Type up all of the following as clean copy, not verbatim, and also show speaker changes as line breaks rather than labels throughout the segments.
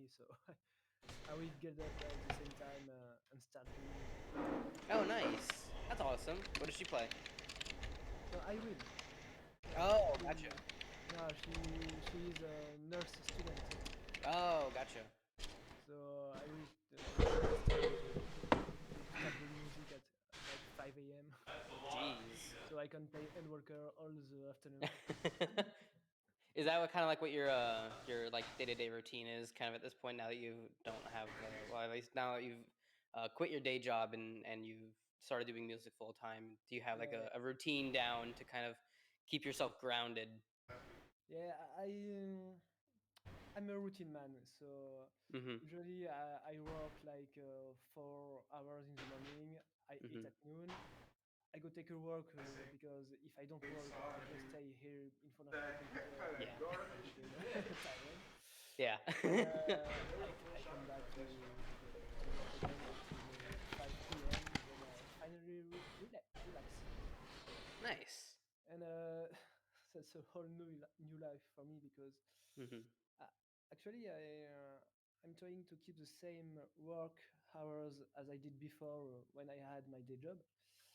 early, so I will get up at the same time and start doing music.
Oh, nice. That's awesome. What does she play?
No, I will.
Oh,
She
gotcha.
no, she is a nurse student,
Oh, gotcha.
so I will request her to start doing music at like 5 a.m.
Jeez.
so I can play Endwalker all the afternoon.
Is that what kind of like what your like day-to-day routine is kind of at this point now that you don't have well at least now that you've quit your day job and you've started doing music full time, do you have like
Yeah,
a routine down to kind of keep yourself grounded?
yeah. I'm a routine man, so
Mm-hmm.
usually I work like 4 hours in the morning. I eat
Mm-hmm.
at noon. I go take a walk because if I don't work, I just stay here in front of my computer
Yeah.
and I became tired.
Yeah.
And I come back to work again until 5 p.m. Then I finally relax.
Nice.
And that's a whole new life for me because
Mm-hmm.
uh, actually I'm trying to keep the same work hours as I did before when I had my day job,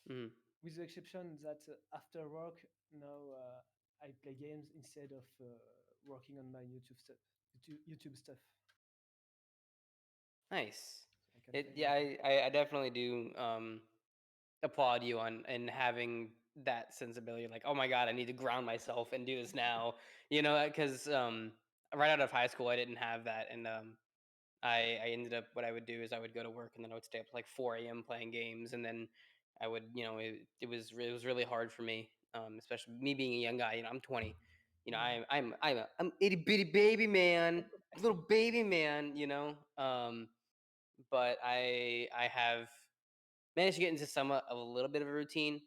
Mm-hmm.
with the exception that after work now I play games instead of working on my YouTube stuff.
Nice.
So I can
It
play
yeah, I definitely do applaud you on and having that sensibility like, oh my god, I need to ground myself and do this now. You know, because right out of high school I didn't have that, and I ended up what I would do is I would go to work and then I would stay up to like 4 a.m. playing games, and then I would it was really hard for me, especially me being a young guy. You know, I'm 20. You know,
Mm.
I'm itty bitty baby man, little baby man. You know, but I have managed to get into somewhat of a little bit of a routine.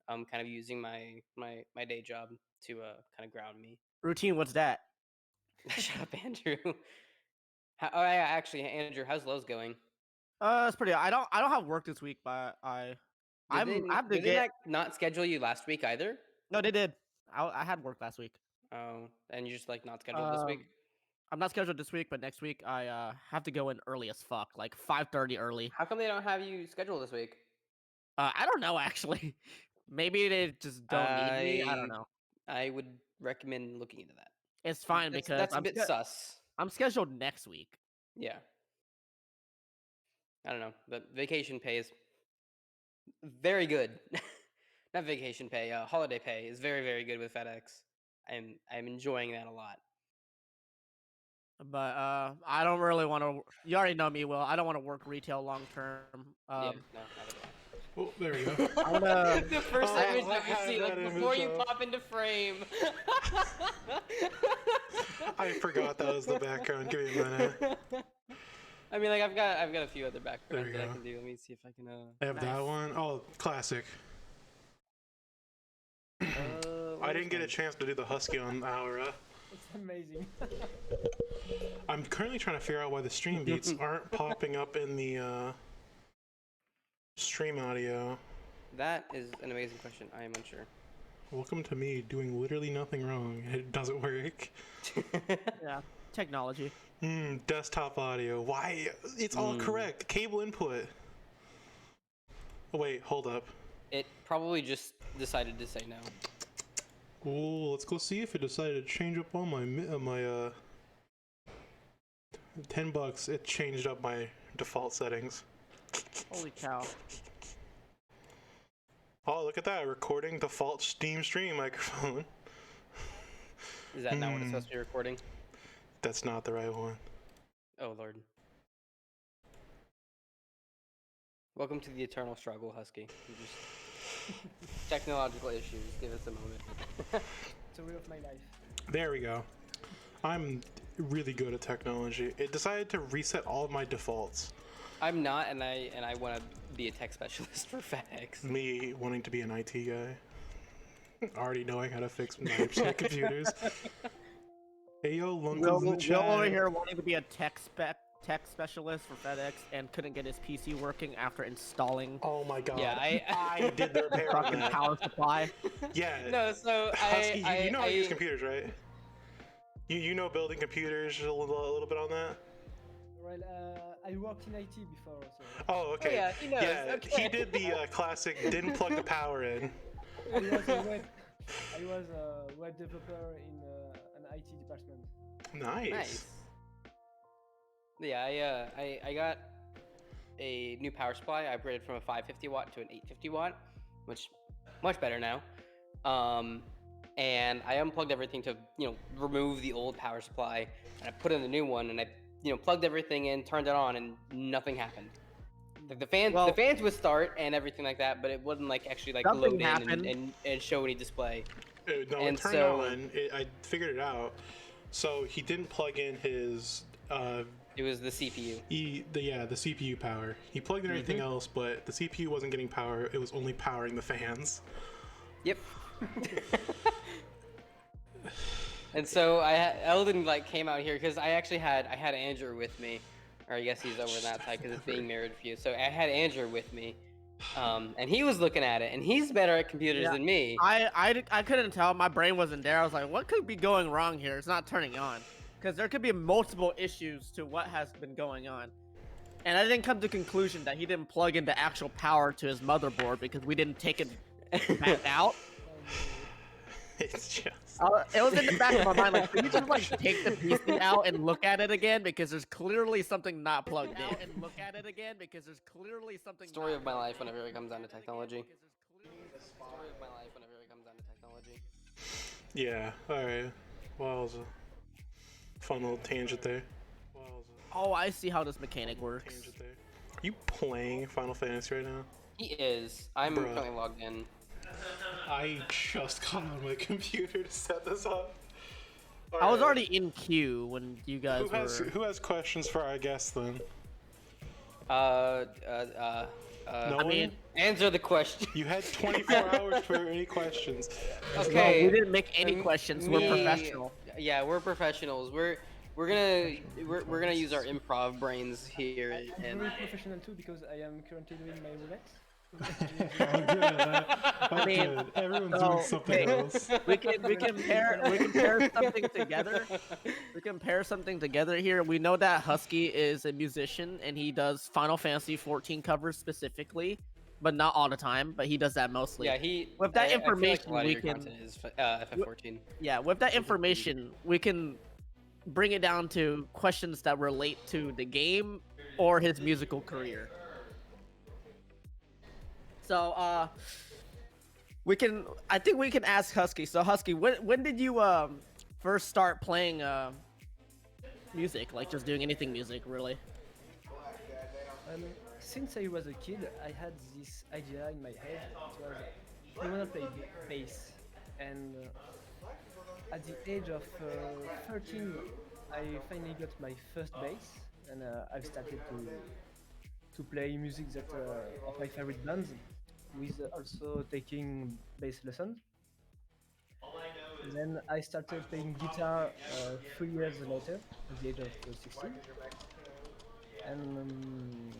Kind of using my day job to kind of ground me.
Routine, what's that?
Shut up, Andrew. Oh yeah, actually, Andrew, how's Lowe's going?
It's pretty. I don't have work this week, but I have to
Did they
get.
not schedule you last week either?
No, they did. I had work last week.
Oh, and you just like not scheduled this week?
Um, I'm not scheduled this week, but next week I have to go in early as fuck, like 5:30 early.
How come they don't have you scheduled this week?
I don't know actually. Maybe they just don't need me. I don't
I
know.
I would recommend looking into that.
It's fine because
That's a bit sus.
I'm scheduled next week.
Yeah, I don't know, but vacation pay is very good. Not vacation pay, holiday pay is very very good with FedEx. I'm enjoying that a lot.
But I don't really want to. You already know me, Will. I don't want to work retail long term.
Yeah, no, neither do I.
Oh, there we go.
I want to.
The first
Oh,
image
I
that we
had
see, like
that
before
image
you
up.
pop into frame.
I forgot that was the background. Give me a minute.
I mean, like I've got a few other
There
backgrounds
you
that I
go.
can do. Let me see if I can.
I have that
Nice.
one. Oh, classic. I didn't get a chance to do the Husky on Aura.
It's amazing.
I'm currently trying to figure out why the stream beats aren't popping up in the stream audio.
That is an amazing question. I am unsure.
Welcome to me doing literally nothing wrong. It doesn't work.
Yeah, technology.
Desktop audio. Why? It's all correct. Cable input. Oh, wait, hold up.
It probably just decided to say no.
Oh, let's go see if it decided to change up all my $10. It changed up my default settings.
Holy cow.
Oh, look at that. Recording default Steam stream microphone.
Is that not what it's supposed to be recording?
That's not the right one.
Oh Lord. Welcome to the eternal struggle, Husky. You just technological issues. Give us a moment.
Story of my life.
There we go. I'm really good at technology. It decided to reset all of my defaults.
I'm not, and I want to be a tech specialist for FedEx.
Me wanting to be an IT guy. Already knowing how to fix 90% computers. Hey yo, Lunkle's in the chat.
Will over here wanting to be a tech specialist for FedEx and couldn't get his PC working after installing
Oh my god.
Yeah,
I did the repair on
fucking
that.
power supply.
Yeah.
No, so
Husky, you know how to use
I
computers, right? You know building computers a little bit on that?
Well, I worked in IT before, so
Oh, okay.
yeah, he knows,
Yeah,
okay.
he did the classic didn't plug the power in.
I was a web developer in an IT department.
Nice.
Yeah, I got a new power supply. I upgraded from a 550 watt to an 850 watt, which much better now. And I unplugged everything to remove the old power supply, and I put in the new one, and I plugged everything in, turned it on, and nothing happened. Like the fans would start and everything like that, but it wouldn't like actually like
Nothing
load in
happened.
and show any display.
No,
And
it turned
so-
on. I figured it out. So he didn't plug in his
It was the CPU.
the CPU power. He plugged in everything else, but the CPU wasn't getting power. It was only powering the fans.
Yep. And so Eldon like came out here because I had Andrew with me, or I guess he's over that side because it's being mirrored for you. So I had Andrew with me, and he was looking at it, and he's better at computers than me.
I couldn't tell. My brain wasn't there. I was like, what could be going wrong here? It's not turning on. Because there could be multiple issues to what has been going on. And I didn't come to the conclusion that he didn't plug in the actual power to his motherboard because we didn't take it back out.
It's just.
It was in the back of my mind, like, can you just like take the PC out and look at it again because there's clearly something not plugged in. And look at it again because there's clearly something.
Story of my life whenever it comes down to technology. Story of my life whenever it comes down to technology.
Yeah. All right. Well, it was a fun little tangent there.
Oh, I see how this mechanic works.
Are you playing Final Fantasy right now?
He is. I'm
Bruh.
currently logged in.
I just got on my computer to set this up.
I was already in queue when you guys were.
Who has questions for our guest then?
No
I mean,
answer the question.
You had 24 hours for any questions.
Okay.
no, we didn't make any questions. We're professional.
Yeah, we're professionals. We're gonna use our improv brains here.
I'm
And
very professional too because I am currently doing my roulette.
Oh, good.
I mean,
Good. Everyone's
so,
doing something
hey,
else.
we can pair something together. We can pair something together here. We know that Husky is a musician and he does Final Fantasy 14 covers specifically, but not all the time. But he does that mostly.
yeah, he.
With that
I feel like
information,
a lot of
we
your
can-
content is FF14.
Yeah, with that information, we can bring it down to questions that relate to the game or his musical career. So, I think we can ask Husky. So, Husky, when did you first start playing music? Like just doing anything music, really?
Since I was a kid, I had this idea in my head. It was I wanna play bass, and at the age of 13, I finally got my first bass, and I've started to play music that of my favorite bands, with also taking bass lessons. Then I started playing guitar 3 years later, at the age of 16, and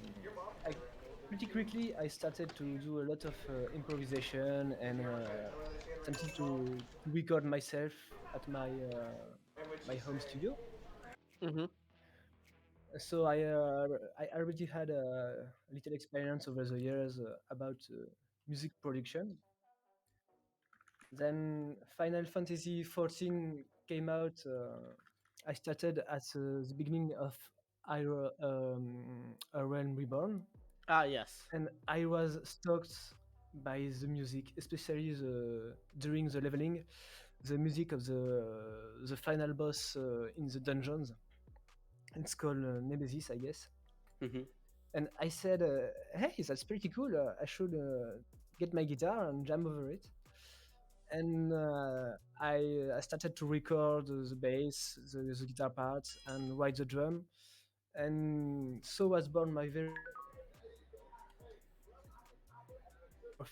pretty quickly I started to do a lot of improvisation and something to record myself at my home studio.
Mm-hmm.
So I already had a little experience over the years about music production. Then Final Fantasy 14 came out. I started at the beginning of A Realm Reborn,
Ah, yes.
and I was stoked by the music, especially during the leveling, the music of the final boss in the dungeons. It's called Nemesis, I guess.
Mm-hmm.
And I said, "Hey, that's pretty cool. I should get my guitar and jam over it." And I started to record the bass, the guitar parts, and write the drum. And so was born my very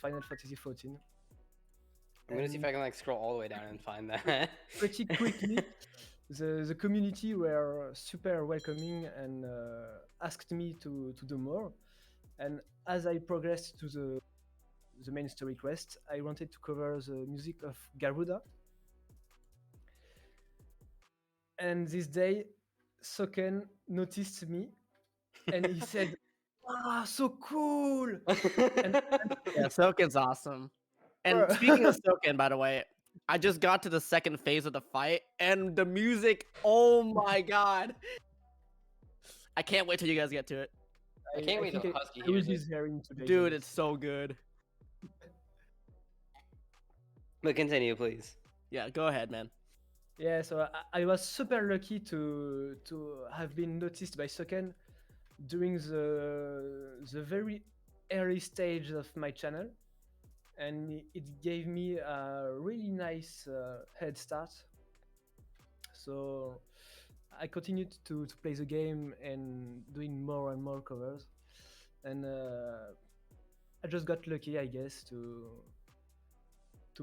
Final Fantasy 14.
I'm gonna see if I can like scroll all the way down and find that.
Pretty quickly, the community were super welcoming and asked me to do more. And as I progressed to the main story quest, I wanted to cover the music of Garuda. And this day, Soken noticed me and he said, "Ah, so cool!" And
Yeah, Soken's awesome. And
bro,
speaking of Soken, by the way, I just got to the second phase of the fight, and the music, oh my god. I can't wait till you guys get to it.
I can't
I
wait
think
till Husky
I will
hears
be
it.
hearing today.
Dude, it's so good.
But continue, please.
Yeah, go ahead, man.
Yeah, so I was super lucky to have been noticed by Soken during the very early stage of my channel, and it gave me a really nice head start. So I continued to play the game and doing more and more covers, and I just got lucky, I guess, to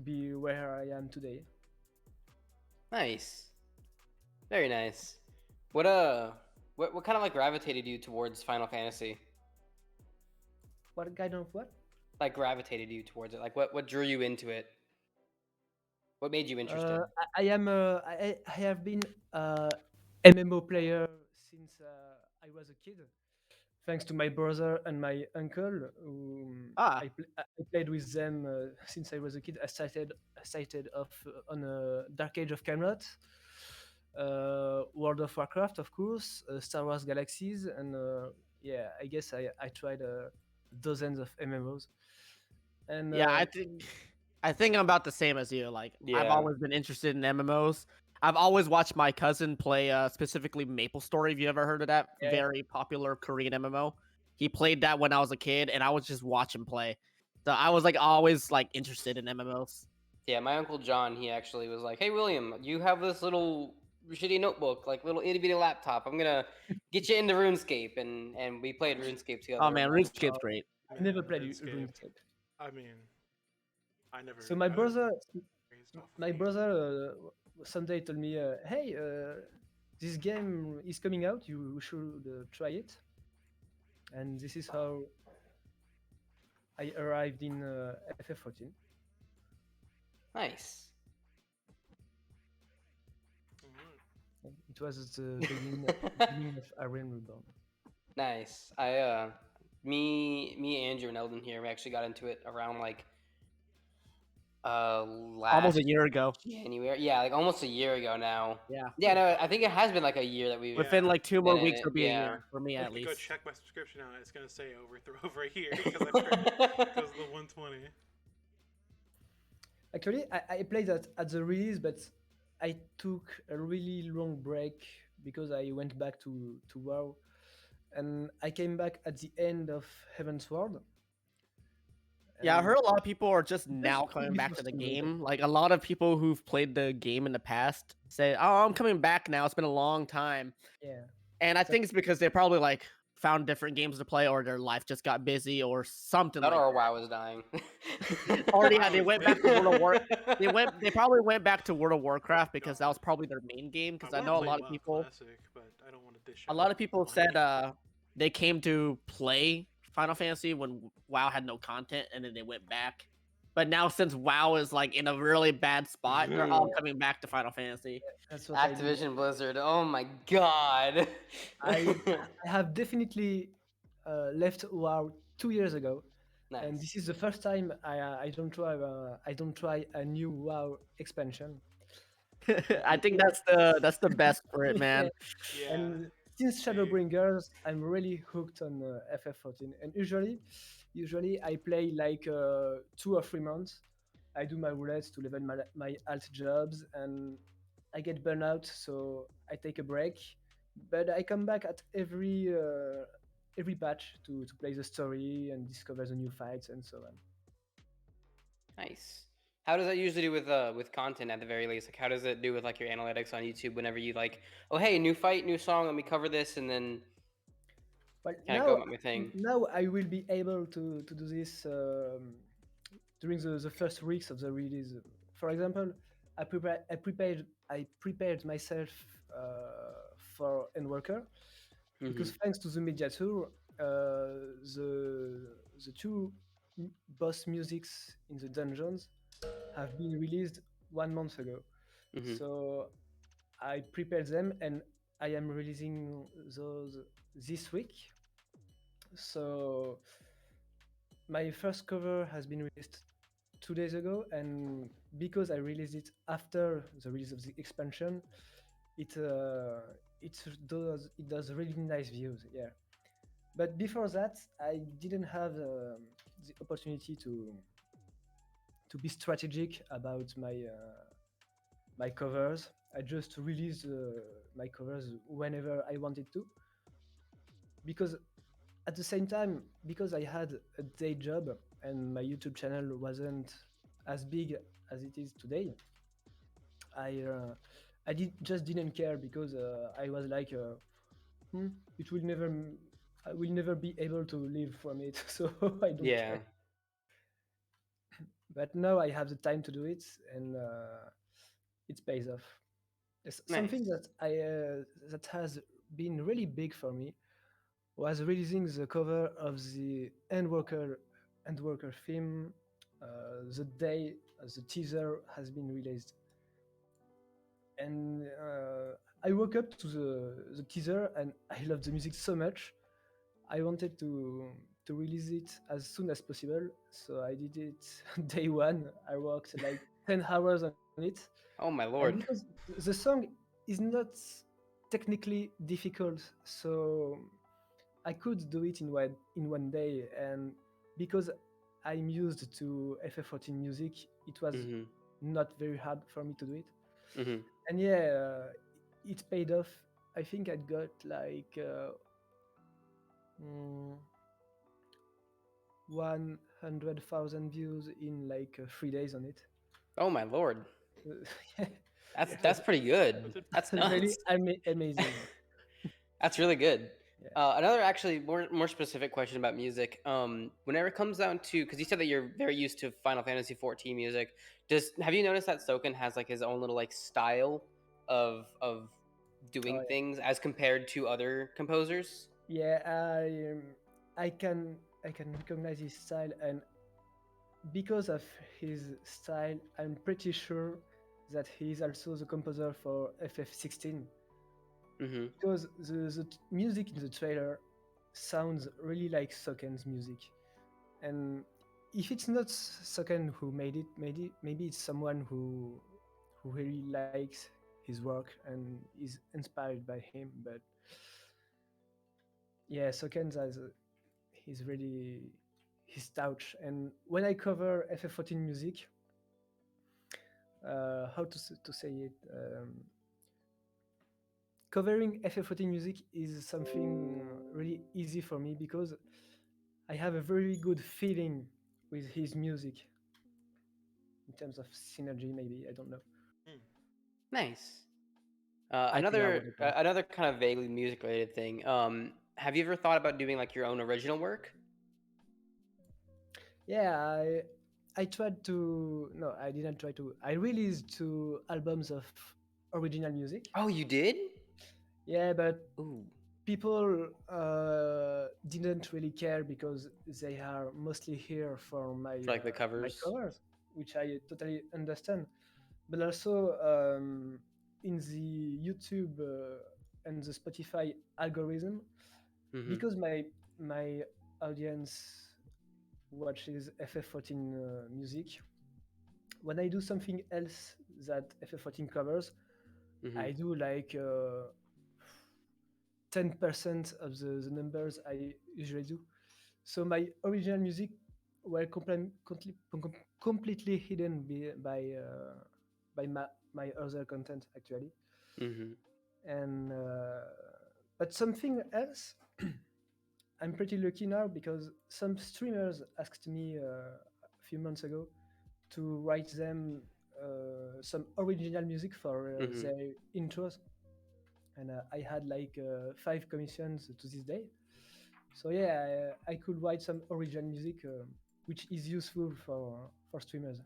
be where I am today.
Nice. Very nice. What kind of like gravitated you towards Final Fantasy?
What kind of what?
Like gravitated you towards it? Like what drew you into it? What made you interested?
I have been MMO player since I was a kid, thanks to my brother and my uncle.
Ah,
I played with them since I was a kid. I started off on Dark Age of Camelot, World of Warcraft, of course, Star Wars Galaxies, and yeah, I guess I tried dozens of MMOs. And
yeah, I think I'm about the same as you. Like, I've
Yeah.
always been interested in MMOs. I've always watched my cousin play specifically Maple Story. Have you ever heard of that?
yeah,
Very popular Korean MMO. He played that when I was a kid, and I was just watch him play. So I was like always like interested in MMOs.
Yeah, my uncle John, he actually was like, "Hey William, you have this little shitty notebook, like little itty bitty laptop. I'm gonna get you into RuneScape," and we played RuneScape
Oh
together a
man,
bunch.
RuneScape's great.
I never
Man,
played
RuneScape.
RuneScape.
I mean, I never.
So my
I was
brother,
raised off of
my
it.
brother someday told me, "Hey, this game is coming out. You should try it." And this is how I arrived in FF14.
Nice.
Mhm.
It was the beginning of Iron Reborn.
Nice. Me, Andrew, and Eldon here, we actually got into it around like
Almost
last
a year ago.
January. Yeah, like almost a year ago now.
Yeah.
Yeah, no, I think it has been like a year that we've
Within like 2
been
more
in
weeks,
it.
it'll be a
Yeah.
year for me
I
at
could go
least.
check my subscription out. It's gonna say over here because I turned because of the 120.
Actually, I played that at the release, but I took a really long break because I went back to WoW, and I came back at the end of Heaven's Sword.
Yeah, I
And
heard a lot of people are just
just
now coming back
before
to the
Sunday.
game. Like a lot of people who've played the game in the past say, "Oh, I'm coming back now. It's been a long time."
Yeah.
And I
So
think it's because they probably like found different games to play, or their life just got busy, or something
Not
like
our
that.
WoW is dying.
Or yeah,
WoW
they
is
went
dead.
back to World of War. They probably went back to World of Warcraft because that
God.
was probably their main game.
I
Because I
want to
know
play WoW Classic, but I don't want to dish
a
out
lot of people
money.
said they came to play Final Fantasy when WoW had no content, and then they went back. But now since WoW is like in a really bad spot, they're all coming back to Final Fantasy.
that's what I did.
Activision Blizzard. Oh my god.
I I have definitely left WoW 2 years ago, and
Nice.
this is the first time I don't try a new WoW expansion.
I think that's the best for it,
Yeah.
man.
Yeah.
And since
Same.
Shadowbringers, I'm really hooked on FF14. And usually I play like 2 or 3 months. I do my roulettes to level my alt jobs, and I get burnout, so I take a break. But I come back at every patch to play the story and discover the new fights and so on.
Nice. How does that usually do with content at the very least? Like how does it do with like your analytics on YouTube whenever you like, oh hey, new fight, new song, let me cover this and then
Well,
kind of go about my thing.
now I will be able to do this during the first weeks of the release. For example, I prepared myself for Endwalker because thanks to the media tour, the two boss musics in the dungeons have been released 1 month ago.
Mhm.
So I prepared them, and I am releasing those this week. So my first cover has been released 2 days ago, and because I released it after the release of the expansion, it uh, it does really nice views. Yeah, but before that, I didn't have the opportunity to be strategic about my covers. I just released my covers whenever I wanted to, because at the same time, because I had a day job and my YouTube channel wasn't as big as it is today, I uh, I didn't care, because I was like, hmm, it will never, I will never be able to live from it, so I don't
Yeah.
care. But now I have the time to do it, and it pays off. It's something
Nice.
that has been really big for me was releasing the cover of the Endworker film the day the teaser has been released, and I woke up to the teaser, and I love the music so much. I wanted to release it as soon as possible, so I did it day one. I worked like 10 hours on it,
Oh my
and
lord.
because the song is not technically difficult, so I could do it in one day, and because I'm used to FF14 music, it was
Mm-hmm.
not very hard for me to do it.
Mm-hmm.
And yeah, it paid off. I think I got like mm, 100,000 views in like 3 days on it.
Oh my lord.
Yeah,
That's
it
that's
was
pretty good. That's
really
nuts.
amazing.
That's really good.
Yeah.
Another actually more specific question about music. Whenever it comes down to, because you said that you're very used to Final Fantasy 14 music, have you noticed that Soken has like his own little like style of
Oh
doing
yeah.
things as compared to other composers?
Yeah, I can recognize his style, and because of his style, I'm pretty sure that he is also the composer for FF16,
Mm-hmm.
because the music in the trailer sounds really like Soken's music. And if it's not Soken who made it, maybe it's someone who really likes his work and is inspired by him. But yeah, Soken he's really his touch. And when I cover FF14 music, how to say it, covering FF14 music is something really easy for me, because I have a very good feeling with his music in terms of synergy. Maybe, I don't know.
Hmm.
Nice.
I think I
Another
would agree.
another kind of vaguely music related thing. Have you ever thought about doing like your own original work?
Yeah, I tried to. No, I didn't try to. I released 2 albums of original music.
Oh, you did?
Yeah, but
Ooh,
people didn't really care, because they are mostly here for
for like the
my
covers.
covers, which I totally understand. But also, in the YouTube and the Spotify algorithm,
Mm-hmm.
because my audience watches FF14 music. When I do something else that FF14 covers,
Mm-hmm.
I do like 10% of the numbers I usually do. So my original music were completely hidden by my other content, actually.
Mm-hmm.
And but something else, I'm pretty lucky now, because some streamers asked me a few months ago to write them some original music for
Mm-hmm.
their intros, and I had like 5 commissions to this day. So yeah, I could write some original music, which is useful for streamers,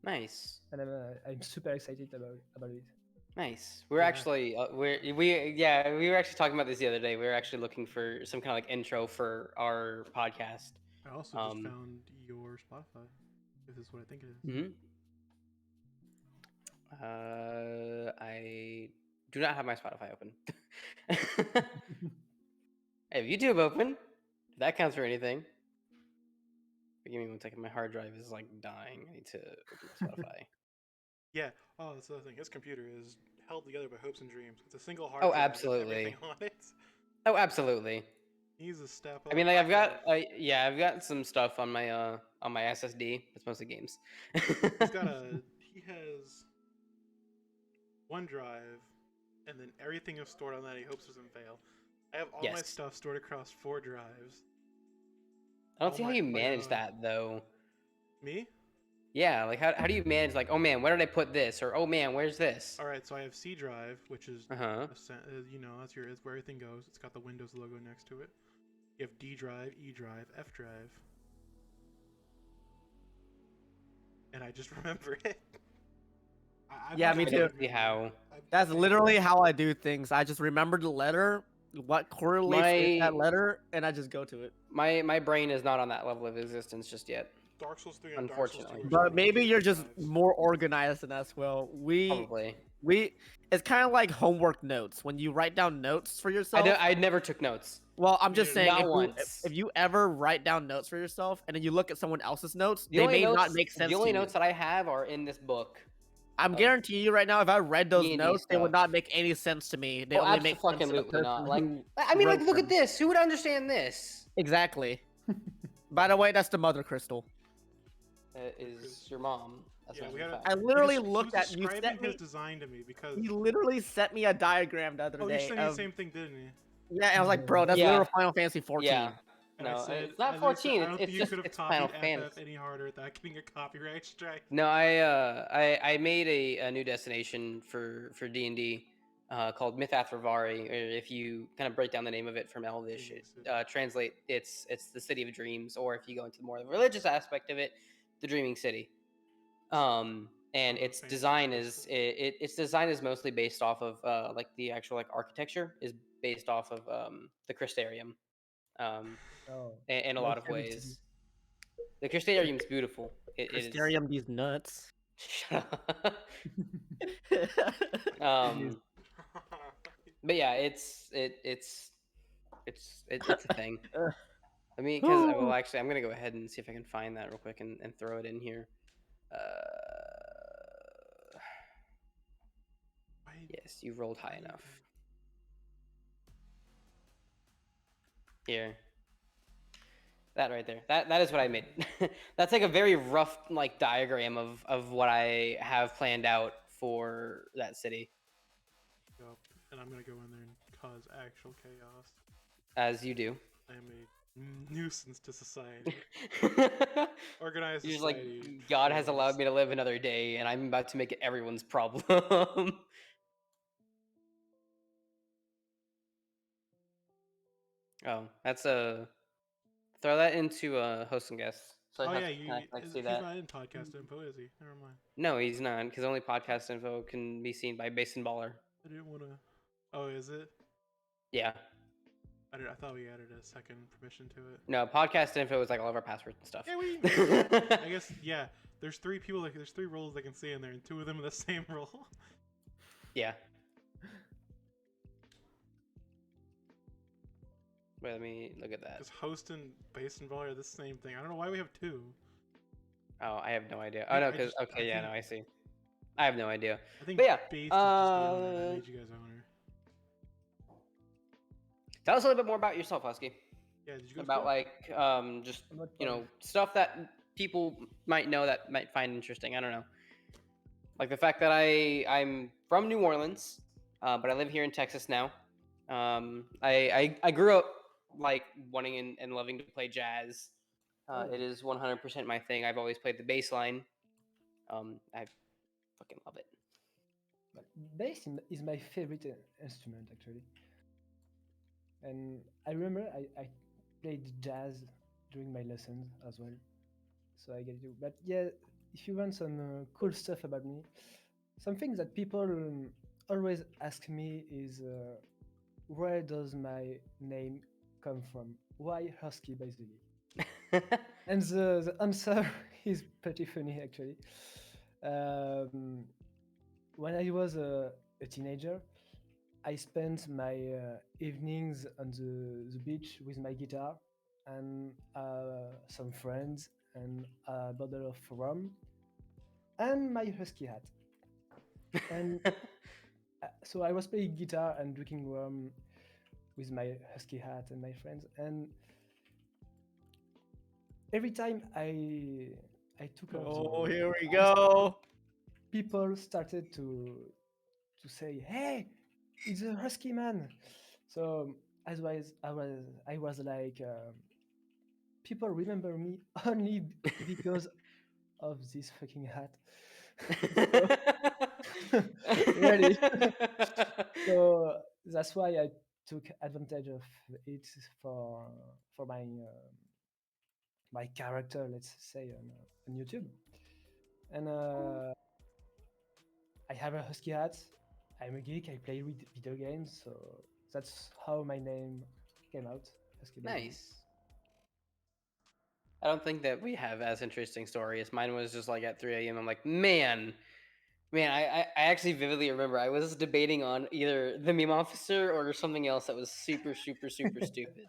Nice.
and I'm super excited about it.
Nice. We're
Yeah.
actually we were actually talking about this the other day. We were actually looking for some kind of like intro for our podcast.
I also just found your Spotify. If this is what I think it is.
Mhm. I do not have my Spotify open. I have YouTube open. That counts for anything. Give me 1 second. My hard drive is like dying. I need to open up Spotify.
Yeah. Oh, that's the other thing. His computer is held together by hopes and dreams. It's a single hard
Oh,
drive with
absolutely.
everything on it.
Oh, absolutely.
He's a step up.
I mean, like I've got some stuff on my SSD. It's mostly games.
He has OneDrive, and then everything is stored on that. He hopes doesn't fail. I have all my
Yes.
stuff stored across 4 drives.
I don't see how you manage that though.
Me?
Yeah, like how do you manage like, oh man, where did I put this? Or oh man, where's this?
All right, so I have C drive, which is that's where everything goes. It's got the Windows logo next to it. You have D drive, E drive, F drive, and I just remember it.
Yeah, me too.
See how?
That's literally how I do things. I just remember the letter, what correlates with that letter, and I just go to it.
My brain is not on that level of existence just yet.
Dark Souls 3 and
Unfortunately.
Dark Souls 2
But maybe you're just more organized than us. Well,
Probably.
it's kind of like homework notes. When you write down notes for yourself.
I never took notes.
Well, I'm just saying,
Not
if you ever write down notes for yourself and then you look at someone else's notes,
The
they
only
may
notes,
not make sense.
The only
to
notes
you.
that I have are in this book.
I'm guaranteeing you right now, if I read those
D&D
notes, they would
stuff.
not make any sense to me. They only make sense to the
Absolutely
person
not. Like,
who
I mean, like,
wrote
look
them.
at this. Who would understand this?
Exactly. By the way, that's the mother crystal.
Is your mom?
Yeah, we had
I literally looked
at
at you.
Describing his design to me because
He literally sent me a diagram the other
you
day.
sent me the same thing, didn't you?
Yeah, and I was like, bro, that's
Yeah.
literal Final Fantasy 14.
Yeah.
And
No,
I said,
it's not
as I
14.
Said, I don't
it's
think you
just
could have
it's Final
copied
Fantasy.
FF any harder without getting a copyright strike.
No, I made a new destination for D&D called Mythath Rivari, or if you kind of break down the name of it from Elvish, translate it's the city of dreams, or if you go into more of the religious aspect of it, the dreaming city. And its design is its design is mostly based off of like the actual like architecture is based off of the Crystarium, in a lot of ways. The Crystarium is beautiful.
Crystarium, these nuts.
Shut up. But yeah, it's a thing. I mean, because well, actually, I'm gonna go ahead and see if I can find that real quick and throw it in here. Yes, you rolled high enough. Here. That right there. That is what I made. That's like a very rough like diagram of what I have planned out for that city.
And I'm gonna go in there and cause actual chaos.
As you do.
I am a nuisance to society. Organized
You're
society.
just like, God has allowed me to live another day, and I'm about to make it everyone's problem. Oh, that's a throw that into host and guest. So
Oh
I
yeah,
see
he's
that.
not in podcast info, is he? Never mind.
No, he's not, because only podcast info can be seen by Basin Baller.
I didn't want to. Oh, is it?
Yeah.
I thought we added a second permission to it.
No, podcast info is like all of our passwords and stuff.
Yeah, I guess yeah. There's 3 people. There's 3 roles I can see in there, and 2 of them are the same role.
Yeah. Wait, let me look at that.
Because host and base and volley are the same thing. I don't know why we have 2.
Oh, I have no idea. Oh no, because okay, yeah, no, I see. I have no idea.
I think
but yeah,
base is just the owner. I made you guys owner.
Tell us a little bit more about yourself, Husky.
Yeah, did you go
about like just stuff that people might know that might find interesting. I don't know. Like the fact that I'm from New Orleans, but I live here in Texas now. I grew up like wanting and loving to play jazz. It is 100% my thing. I've always played the bass line. I fucking love it.
But bass is my favorite instrument actually. And I remember I played jazz during my lessons as well. So I get you. But yeah, if you want some cool stuff about me, something that people always ask me is where does my name come from? Why Husky by the Geek? And the answer is pretty funny actually. When I was a teenager, I spent my evenings on the beach with my guitar, and some friends and a bottle of rum and my husky hat. And so I was playing guitar and drinking rum with my husky hat and my friends. And every time I took off
Oh,
the
here we
mask,
go.
people started to say, "Hey, it's a husky man." So as was I was like, people remember me only because of this fucking hat. So, really. So that's why I took advantage of it for my character, let's say, on YouTube. And I have a husky hat. I'm a geek. I play with video games, so that's how my name came out. Husky by the Geek.
Nice. I don't think that we have as interesting stories. Mine was just like at 3 a.m. I'm like, man, I actually vividly remember I was debating on either the meme officer or something else that was super, super, super stupid.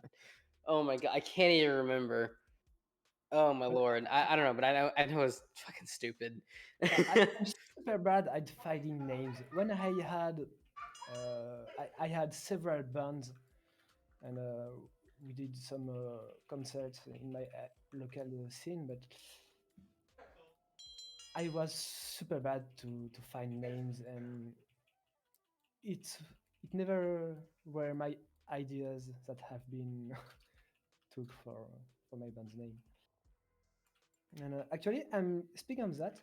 Oh my god, I can't even remember. Oh my
But
lord, I don't know, but I know it was fucking stupid.
I'm super bad at finding names. When I had several bands, and we did some concerts in my local scene, but I was super bad to find names, and it it never were my ideas that have been took for my band's name. And actually, I'm speaking of that.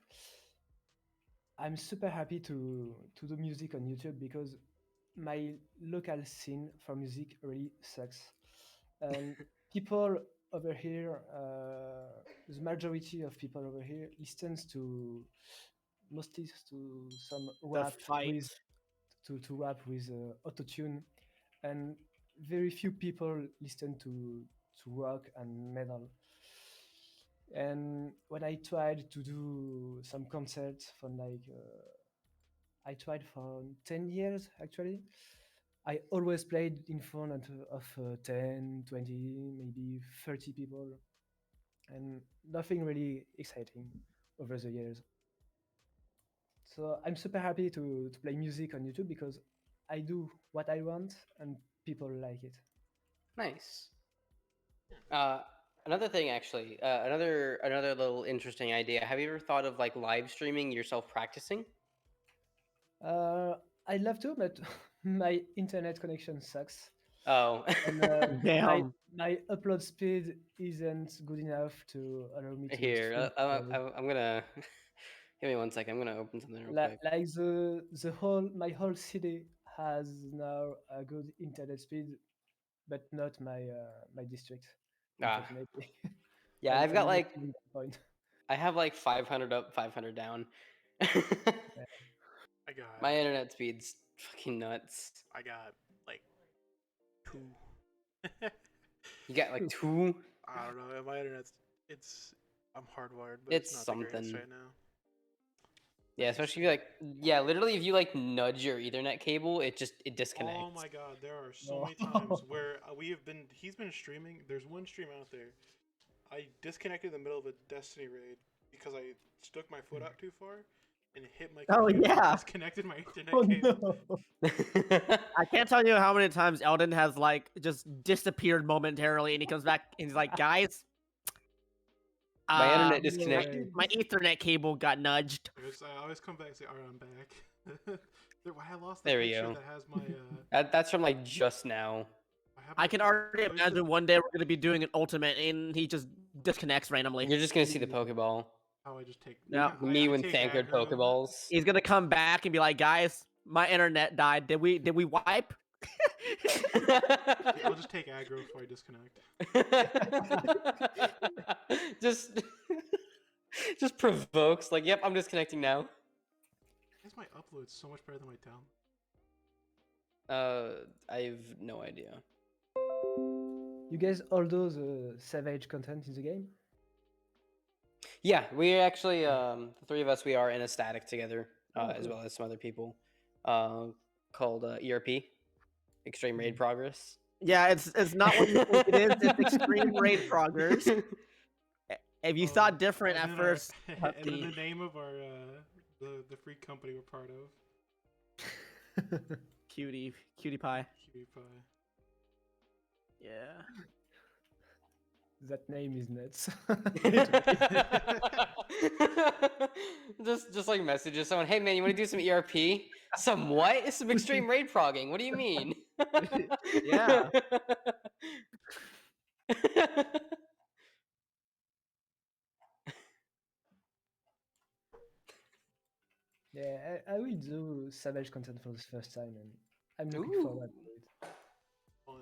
I'm super happy to do music on YouTube because my local scene for music really sucks. And people over here, the majority of people over here listens to mostly to some
The
rap
fight.
with to rap with autotune, and very few people listen to rock and metal. And when I tried to do some concerts for like I tried for 10 years actually. I always played in front of 10, 20, maybe 30 people, and nothing really exciting over the years. So I'm super happy to play music on YouTube because I do what I want and people like it.
Nice. Uh, another thing, actually, another little interesting idea. Have you ever thought of like live streaming yourself practicing?
Uh, I'd love to, but my internet connection sucks.
Oh,
And my
Damn.
my upload speed isn't good enough to allow me to stream
here,
properly.
I'm gonna give me 1 second. I'm gonna open something real quick.
Like the whole my whole city has now a good internet speed, but not my district,
Ah,
unfortunately.
yeah, I've
I'm
got
really
like
feeling that point.
I have like 500 up, 500 down.
Yeah.
I got
My internet speed's fucking nuts.
I got like two.
You got like two?
I don't know. My internet's it's I'm hardwired, but it's
It's
not the greatest
something.
right now.
Yeah,
Let me
especially if
see.
you like, yeah, literally if you like nudge your Ethernet cable, it
Oh
disconnects.
my god, there are so
No.
many times where we have been. He's been streaming. There's one stream out there. I disconnected in the middle of a Destiny raid because I stuck my foot out too far and hit my
Oh
computer and
yeah.
disconnected my internet
Oh
cable.
no!
I can't tell you how many times Eldon has like just disappeared momentarily, and he comes back and he's like, "Guys,
My
uh,
internet
No
my
way.
disconnected.
my Ethernet cable got nudged."
I always come back and say, "All right, I'm back." I lost the
There we
picture
go.
that has my.
That's from like just now.
I have
I
my.
can already
Where's the?
imagine one day we're gonna be doing an ultimate, and he just disconnects randomly.
You're just gonna see the Pokeball.
How I just take.
Yeah,
Me
I
when
take
Thancred
aggro.
Pokeballs.
he's gonna come back and be like, "Guys, my internet died. Did we wipe?"
I'll just take aggro before I disconnect.
just just provokes like, yep, I'm disconnecting now.
Why is my upload so much better than my down?
I have no idea.
You guys all do the savage content in the game?
Yeah, we actually the three of us we are in a static together,
Oh,
as
cool.
well as some other people, uh, called ERP, Extreme Raid
Mhm.
Progress.
Yeah, it's not what you think it is. It's extreme raid proggers. If you thought different
and
at
then
first,
and then
Husky.
the name of our the free company we're part of,
Cutie pie.
Cutie Pie.
Yeah.
That name is nuts.
just like messages someone, hey man, you want to do some ERP? Some what? It's some extreme raid progging. What do you mean?
Yeah.
Yeah, I will do Savage content for the first time, and I'm looking
Ooh.
forward to it.
Fun.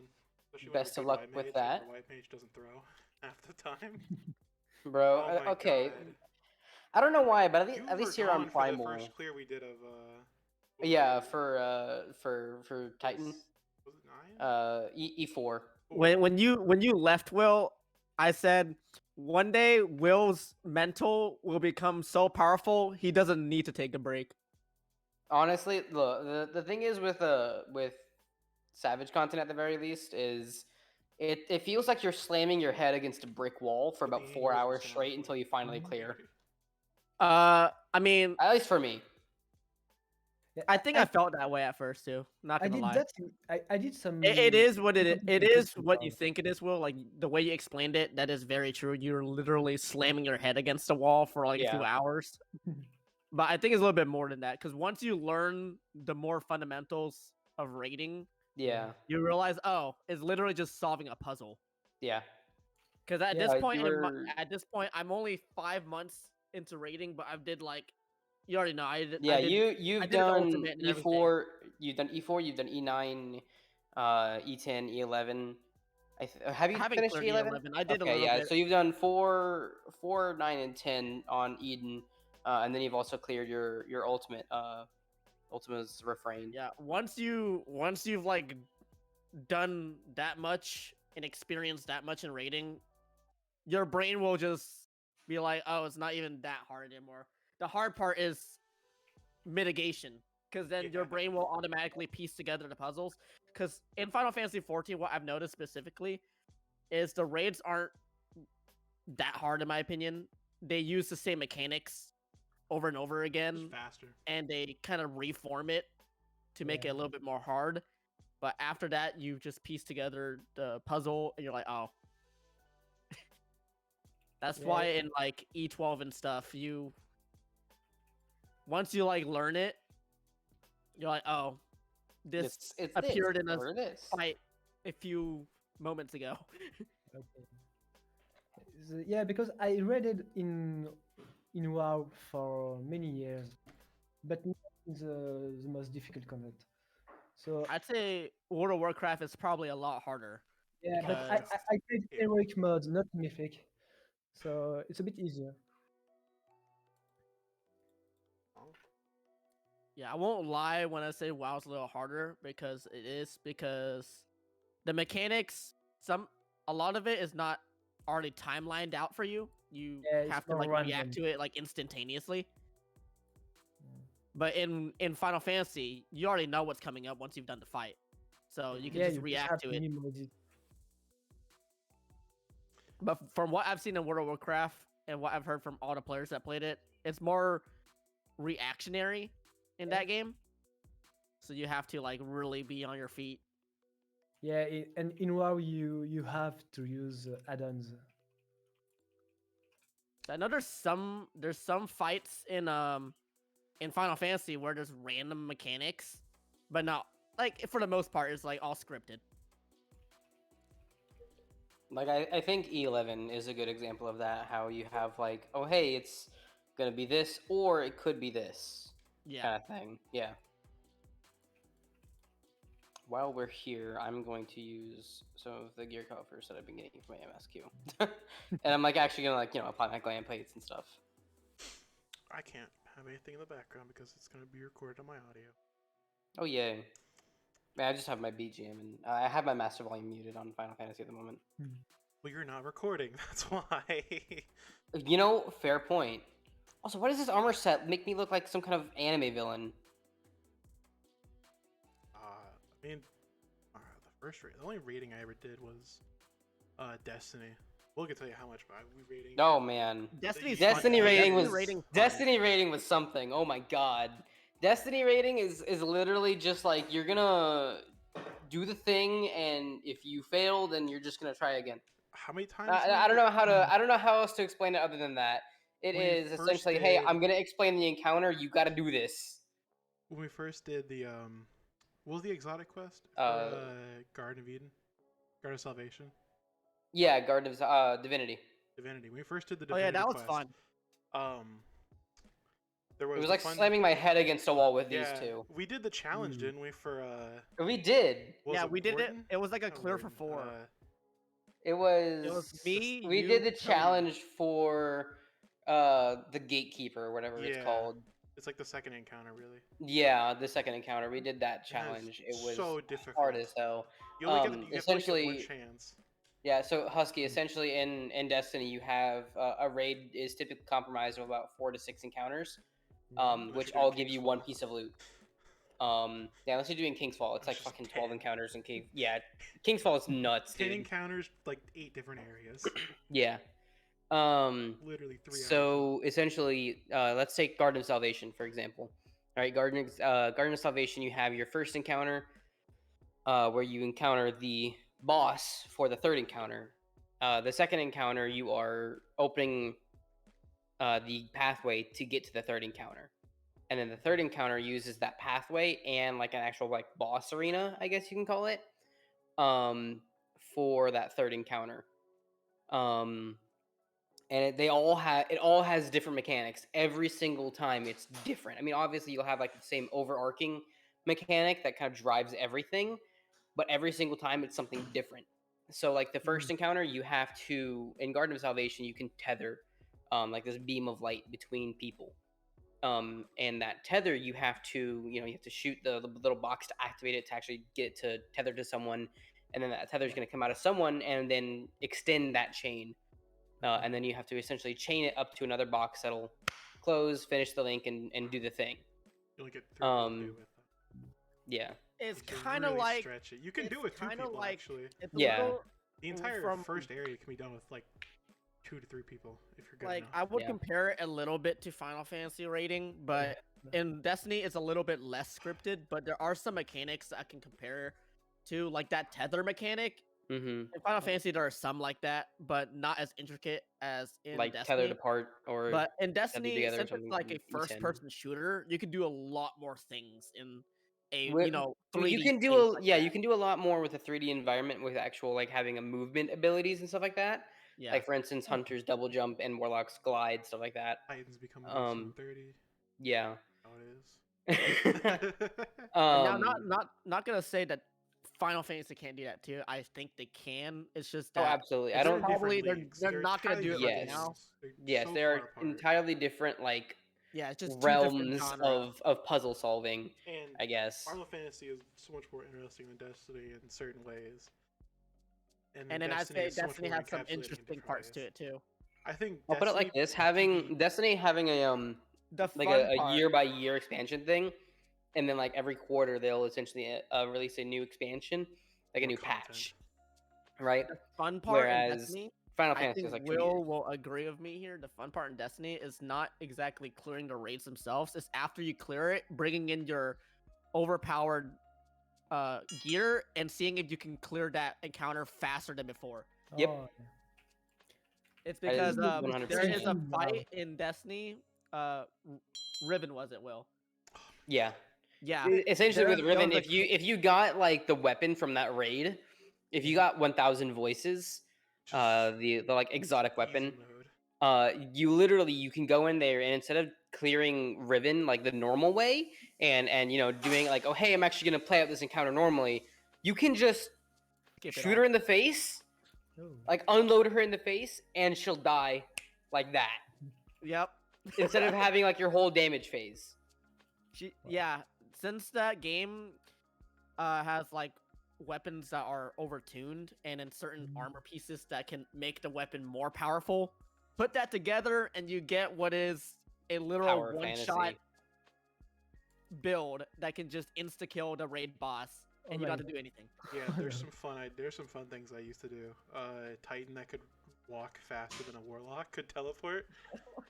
Especially
Best of
when
luck
you're good
with
white mage,
that.
and our white mage doesn't throw half the time.
Bro,
Oh my
okay.
god.
I don't know why, but
You
at
were
least here on
gone for the
Primal.
first clear we did of what
Yeah,
was it?
for Titan.
Was it 9?
E4.
Four.
When you left Will, I said one day Will's mental will become so powerful he doesn't need to take a break.
Honestly, look, the thing is with Savage content at the very least is it feels like you're slamming your head against a brick wall for about 4 hours straight until you finally clear.
I mean,
At least for me.
Yeah,
I think I felt that way at first too. Not
I
gonna
did
lie.
that. I did some.
It is what it
difficulty
is
testing
what you
rounds.
think it is, Will. Like the way you explained it, that is very true. You're literally slamming your head against a wall for like a few
Yeah.
hours. But I think it's a little bit more than that, because once you learn the more fundamentals of raiding,
Yeah.
you realize, oh, it's literally just solving a puzzle.
Yeah.
Because at
Yeah,
this point,
you were...
at this point, I'm only 5 months into raiding, but I've did like, you already know,
Yeah,
I did
you've
an
done
ultimate and everything.
E4, you've done E9, E10, E11. Have you
I haven't
finished
cleared
E11?
E11. I did a
Okay,
little
yeah.
bit.
So you've done 4, 9, and 10 on Eden, and then you've also cleared your ultimate, Ultima's refrain.
Yeah, once you've like done that much and experienced that much in raiding, your brain will just be like, oh, it's not even that hard anymore. The hard part is mitigation, because then your brain will automatically piece together the puzzles. Because in Final Fantasy XIV, what I've noticed specifically is the raids aren't that hard, in my opinion. They use the same mechanics over and over again,
Just faster.
and they kind of reform it to make it a little bit more hard. But after that, you just piece together the puzzle, and you're like, oh. That's why in like E12 and stuff, once you like learn it, you're like, oh, this appeared in a fight a few moments ago.
Okay. Yeah, because I read it in WoW for many years, but not the most difficult content. So
I'd say World of Warcraft is probably a lot harder.
yeah, but I played heroic modes, not mythic, so it's a bit easier.
Yeah, I won't lie when I say WoW's a little harder, because it is, because the mechanics, a lot of it is not already timelined out for you. You have to like react to it like instantaneously. But in Final Fantasy, you already know what's coming up once you've done the fight, so you can just react to it. But from what I've seen in World of Warcraft and what I've heard from all the players that played it, it's more reactionary in that game. So you have to like really be on your feet.
Yeah, and in WoW you have to use add-ons.
I know there's some fights in Final Fantasy where there's random mechanics, but not like, for the most part, it's like all scripted.
Like I think E11 is a good example of that. How you have like, oh hey, it's gonna be this, or it could be this, kind of thing. Yeah. While we're here, I'm going to use some of the gear covers that I've been getting from my MSQ, and I'm like actually gonna like apply my gland plates and stuff.
I can't have anything in the background because it's gonna be recorded on my audio.
Oh yeah. Man, I just have my BGM and I have my master volume muted on Final Fantasy at the moment.
Well, you're not recording. That's why.
Fair point. Also, why does this armor set make me look like some kind of anime villain?
I mean, the The only rating I ever did was Destiny. We'll get to tell you how much, but we rating.
Oh man,
Destiny's
Destiny
fun.
rating
Destiny
was
rating's fun.
Destiny rating was something. Oh my god, Destiny rating is literally just like you're gonna do the thing, and if you fail, then you're just gonna try again.
How many times?
I don't know how else to explain it other than that. It
When we
is
first
essentially, hey,
did-
I'm gonna explain the encounter. You got to do this.
When we first did the what was the exotic quest for Garden of Eden, Garden of Salvation,
Yeah, Garden of Divinity.
Divinity. When we first did the
Oh
Divinity
yeah, that was
quest,
fun.
There was
It was
the
like
fun...
slamming my head against a wall with
Yeah,
these two.
we did the challenge, didn't we? For
We did.
what was
Yeah,
it,
we did
Warden?
it. It was like a
Not
clear for
Warden,
4.
It was.
It was me.
We
you,
did the
Cody.
challenge for the gatekeeper, whatever it's
Yeah.
called.
It's like the second encounter, really.
Yeah, the second encounter. We did that
It was
challenge. It was
so difficult.
hard as hell.
You only get, you have to only
essentially,
get one chance.
yeah. So Husky, essentially in Destiny, you have a raid is typically comprised of about 4 to 6 encounters,
Unless
which
you're doing
all give you
Kingsfall.
one piece of loot. Yeah, unless you're doing Kingsfall, it's like
It's just
fucking 12
10.
encounters in King. Yeah, Kingsfall is nuts,
10
dude.
encounters, like 8 different areas.
Yeah.
Literally 3 hours.
So essentially, let's take Garden of Salvation for example. All right, Garden of Salvation. You have your first encounter, where you encounter the boss for the third encounter. The second encounter, you are opening the pathway to get to the third encounter, and then the third encounter uses that pathway and like an actual like boss arena, I guess you can call it, for that third encounter. And it all has different mechanics every single time. It's different. I mean, obviously you'll have like the same overarching mechanic that kind of drives everything, but every single time it's something different. So like the first encounter, you have to, in Garden of Salvation, you can tether like this beam of light between people, and that tether you have to shoot the little box to activate it to actually get it to tether to someone, and then that tether is going to come out of someone and then extend that chain. And then you have to essentially chain it up to another box that'll close, finish the link, and do the thing.
You only get 3 people to do with it.
Yeah.
It's
You can
kind of
really
like
stretch it. You can do it
it's
with 2
kinda
people,
like-
actually.
it's a
Yeah.
little,
The entire
from-
first area can be done with like 2 to 3 people if you're good
like
enough.
I would
Yeah.
compare it a little bit to Final Fantasy rating, but in Destiny it's a little bit less scripted. But there are some mechanics that I can compare to, like that tether mechanic.
Mm-hmm.
In Final Fantasy, there are some like that, but not as intricate as in
Like
Destiny.
tethered apart or.
But in Destiny,
together or
since it's
something
like a
you can.
first-person shooter, you can do a lot more things in a
Wi-
3D.
you can do
space
a
like
yeah,
that.
you can do a lot more with a 3D environment with actual like having a movement abilities and stuff like that.
Yeah.
Like for instance, Hunters double jump and Warlocks glide, stuff like that.
Titans become
um,
30.
Yeah.
How it is.
And now,
um,
not gonna say that Final Fantasy can't do that too. I think they can. It's just
oh,
that
absolutely. I
it's
don't.
probably
Different leagues.
they're not gonna do it
entirely
right
Yes.
now.
They're
Yes,
so
there
far
are
apart.
entirely different like
Yeah, it's just two different
realms
genres.
of puzzle solving,
And
I guess.
Final Fantasy is so much more interesting than Destiny in certain ways.
And then I'd say
is so much
Destiny
more
has some
encapsulating in
interesting
different
parts to
ways.
it too.
I think
I'll put it like this: having Destiny having a
The
like
fun
a
part,
year by year expansion thing, and then like every quarter they'll essentially release a new expansion, like a
More
new
content.
patch, right?
the fun part in
Whereas
Destiny,
Final
I
Fantasy
think
is like 2
Will
years.
will agree with me here. The fun part in Destiny is not exactly clearing the raids themselves. It's after you clear it, bringing in your overpowered gear and seeing if you can clear that encounter faster than before.
Yep.
Oh,
It's
That is
because
100%
there is a
it.
fight in Destiny. Riven was it, Will?
Yeah.
Yeah.
Essentially with
there
Riven,
was a
if you got like the weapon from that raid, if you got 1,000 voices, the like exotic weapon, you literally you can go in there and instead of clearing Riven like the normal way and doing like, oh hey, I'm actually gonna play out this encounter normally, you can just
Skip it
shoot her
off.
in the face,
Oh.
like unload her in the face, and she'll die like that
Yep.
instead of having like your whole damage phase.
Yeah, since that game has like weapons that are overtuned and in certain armor pieces that can make the weapon more powerful, put that together and you get what is a literal
Power
one-shot
fantasy.
build that can just insta-kill the raid boss
Oh
and you
my
don't have to do anything.
Yeah,
God.
there's some fun things I used to do. Titan that could walk faster than a warlock could teleport.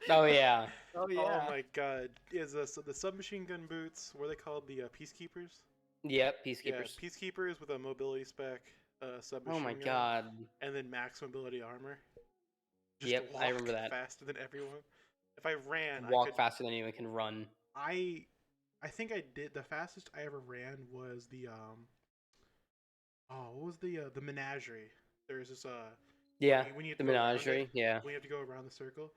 Oh yeah.
Oh
Oh my god, is the submachine gun boots? What are they called? The peacekeepers.
Yep.
Yeah,
Peacekeepers.
peacekeepers with a mobility spec
Oh my
submachine gun,
god.
and then max mobility armor. Just
Yep, I remember
walk
that.
faster than everyone. If I ran, I
Walk
could.
faster than anyone can run.
I think I did the fastest I ever ran was the what was the menagerie? There's this
Yeah.
when you have
The
to go around it,
menagerie. Yeah.
when you have to go around the circle.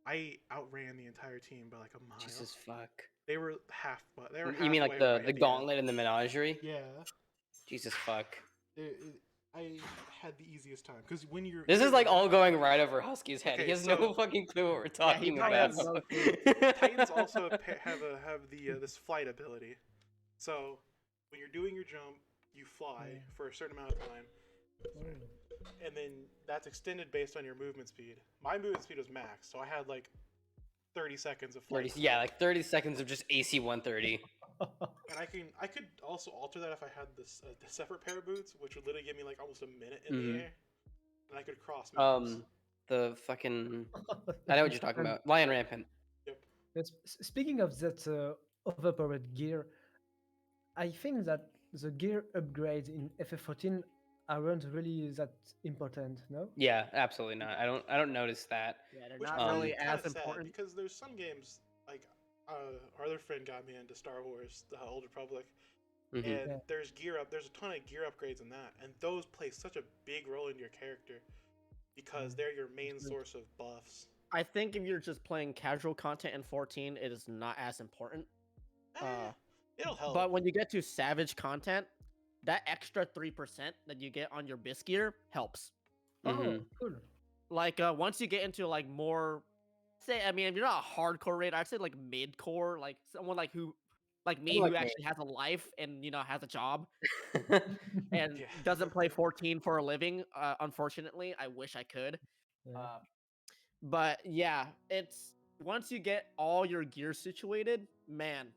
I outran the entire team by like a mile.
Jesus fuck.
They were half. They were.
You mean like
halfway when I
the
hit end.
gauntlet and the menagerie?
Yeah.
Jesus fuck.
I had the easiest time because when you're.
This is like all going right over Husky's head.
Okay,
he has
so-
no fucking clue what we're
Yeah, he
talking
probably
about.
has no clue.
Titans also have the this flight ability. So when you're doing your jump, you fly for a certain amount of time, and then that's extended based on your movement speed. My movement speed was max, so I had like 30 seconds of flight.
30, yeah, like 30 seconds of just AC 130.
And I could also alter that if I had this the separate pair of boots, which would literally give me like almost a minute in the air, and I could cross maps.
The fucking I know what you're talking about. Lion Rampant.
Yep.
Yes, speaking of that overpowered gear, I think that the gear upgrades in FF14 aren't really that important, no?
Yeah, absolutely not. I don't notice that.
Yeah, they're
Which
not
I find
really
kinda
as
sad,
important.
because there's some games like our other friend got me into Star Wars: The Old Republic,
Mhm.
and
Yeah.
there's a ton of gear upgrades in that, and those play such a big role in your character because they're your main source of buffs.
I think if you're just playing casual content in 14, it is not as important.
It'll help.
But when you get to savage content, that extra 3% that you get on your bisc gear helps.
Oh,
Mhm.
cool.
Like once you get into like more, say, I mean, if you're not a hardcore raid, I'd say like mid-core, like someone like me,
Someone
who
like me.
actually has a life and has a job and
Yeah.
doesn't play 14 for a living. Unfortunately, I wish I could.
Yeah.
But yeah, it's once you get all your gear situated, man,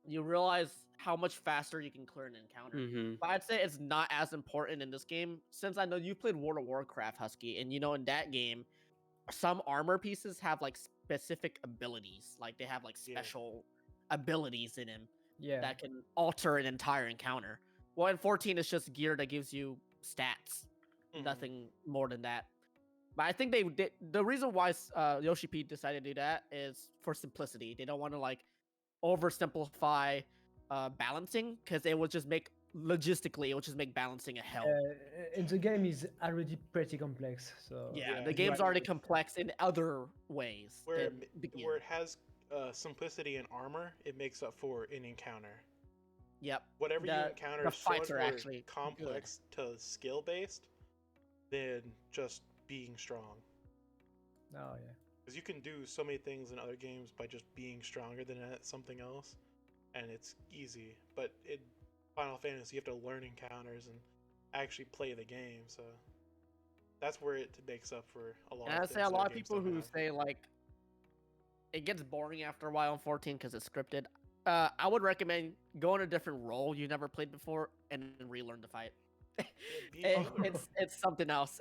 you realize how much faster you can clear an encounter.
Mhm.
But I'd say it's not as important in this game, since I know you played World of Warcraft, Husky, and in that game, some armor pieces have like specific abilities, like they have like
Yeah.
special abilities in them
Yeah.
that can alter an entire encounter. Well, in 14, it's just gear that gives you stats,
Mhm.
nothing more than that. But I think they did. The reason why Yoshi P decided to do that is for simplicity. They don't want to like oversimplify balancing, because it would just make logistically it would just make balancing a hell.
And the game is already pretty complex, so
Yeah,
Yeah,
the game's
right.
already complex in other ways.
Where
than begin.
where it has simplicity and armor, it makes up for an encounter.
Yep.
Whatever you
The-
encounter
the
is so much
fights are
more
actually
complex to skill based than just being strong.
oh yeah.
Because you can do so many things in other games by just being stronger than something else, and it's easy. But in Final Fantasy, you have to learn encounters and actually play the game. So that's where it makes up for a lot.
And
of
I'd say
things
a
other
lot of
games
people
don't
who
have.
say like it gets boring after a while in 14 because it's scripted. I would recommend going a different role you never played before and then relearn to fight. It's something else.